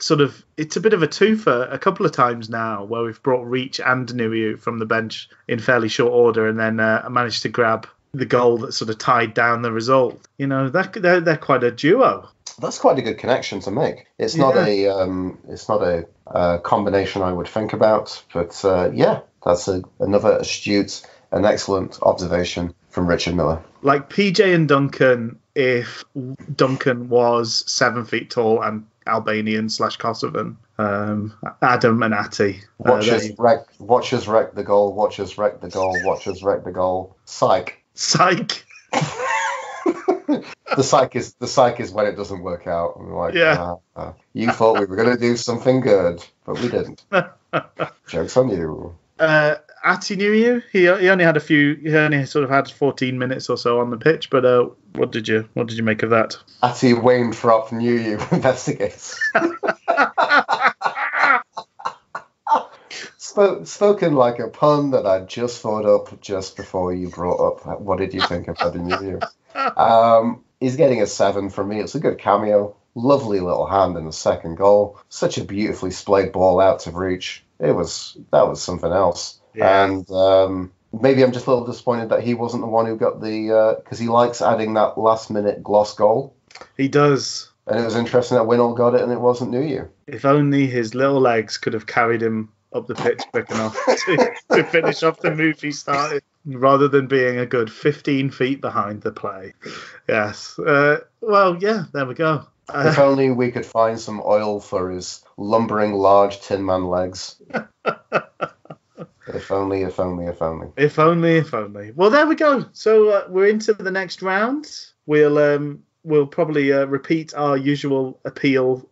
sort of, it's a bit of a twofer a couple of times now where we've brought Reach and Nuiu from the bench in fairly short order and then managed to grab the goal that sort of tied down the result? They're quite a duo. That's quite a good connection to make. It's not a combination I would think about, but that's another astute and excellent observation from Richard Miller. Like PJ and Duncan, if Duncan was 7 feet tall and Albanian/Kosovan, Adam and Atti. Watch us wreck the goal. Watch us wreck the goal. Watch us wreck the goal. Psych. The psych is when it doesn't work out. I'm like, you thought we were going to do something good, but we didn't. Joke's on you. Atti Nuiu, he only sort of had 14 minutes or so on the pitch, but what did you make of that? Atti Wainthropp Nuiu investigates. Spoken like a pun that I just thought up just before you brought up. What did you think of Happy New Year? He's getting a 7 from me. It's a good cameo. Lovely little hand in the second goal. Such a beautifully splayed ball out of reach. That was something else. Yeah. And maybe I'm just a little disappointed that he wasn't the one who got the because he likes adding that last minute gloss goal. He does. And it was interesting that Winnall got it and it wasn't New. If only his little legs could have carried him up the pitch quick enough to finish off the move he started, rather than being a good 15 feet behind the play. Yes. Well, yeah, there we go. If only we could find some oil for his lumbering large Tin Man legs. If only. If only. Well, there we go. So we're into the next round. We'll probably repeat our usual appeal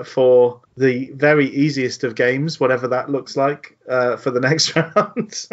for the very easiest of games, whatever that looks like, for the next round.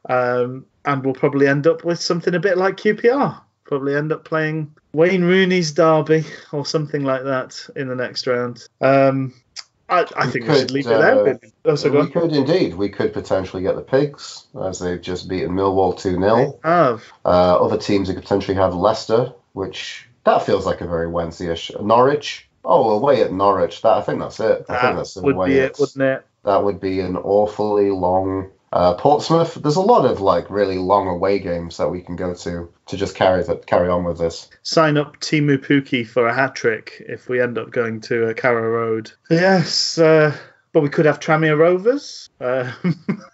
And we'll probably end up with something a bit like QPR. Probably end up playing Wayne Rooney's derby or something like that in the next round. I think we should leave it there. We could indeed. We could potentially get the Pigs, as they've just beaten Millwall 2-0. Other teams who could potentially have Leicester, which that feels like a very Wednesday-ish. Norwich. Oh, away at Norwich. I think that's it. I think that's the would way be it, wouldn't it? That would be an awfully long. Portsmouth. There's a lot of really long away games that we can go to just carry on with this. Sign up Timu Puki for a hat trick if we end up going to Carrow Road. Yes, but we could have Tranmere Rovers,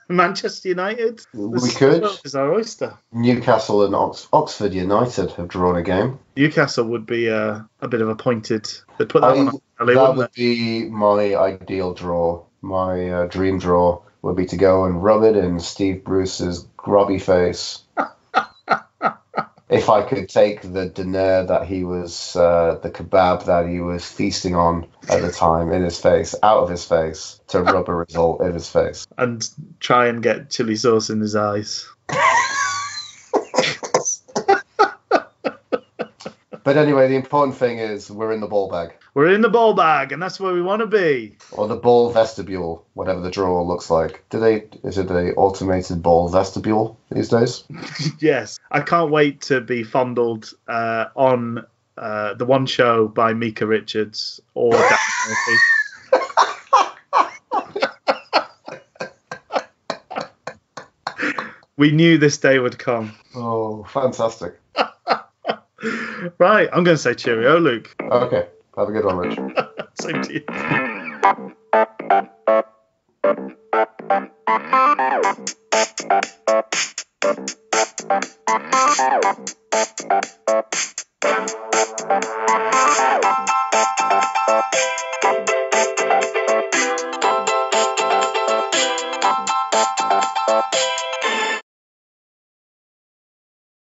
Manchester United. We could. Is our oyster. Newcastle and Oxford United have drawn a game. Newcastle would be a bit of a pointed. They'd put that one on. That would be my ideal draw. My dream draw would be to go and rub it in Steve Bruce's grubby face. If I could take the dinner that he was, the kebab that he was feasting on at the time in his face, out of his face, to rub a result in his face. And try and get chili sauce in his eyes. But anyway, the important thing is we're in the ball bag. We're in the ball bag, and that's where we want to be. Or the ball vestibule, whatever the draw looks like. Is it an automated ball vestibule these days? Yes. I can't wait to be fondled on the one show by Micah Richards or Dan Murphy. We knew this day would come. Oh, fantastic. Right, I'm going to say cheerio, Luke. Okay, have a good one, Rich. Same to you.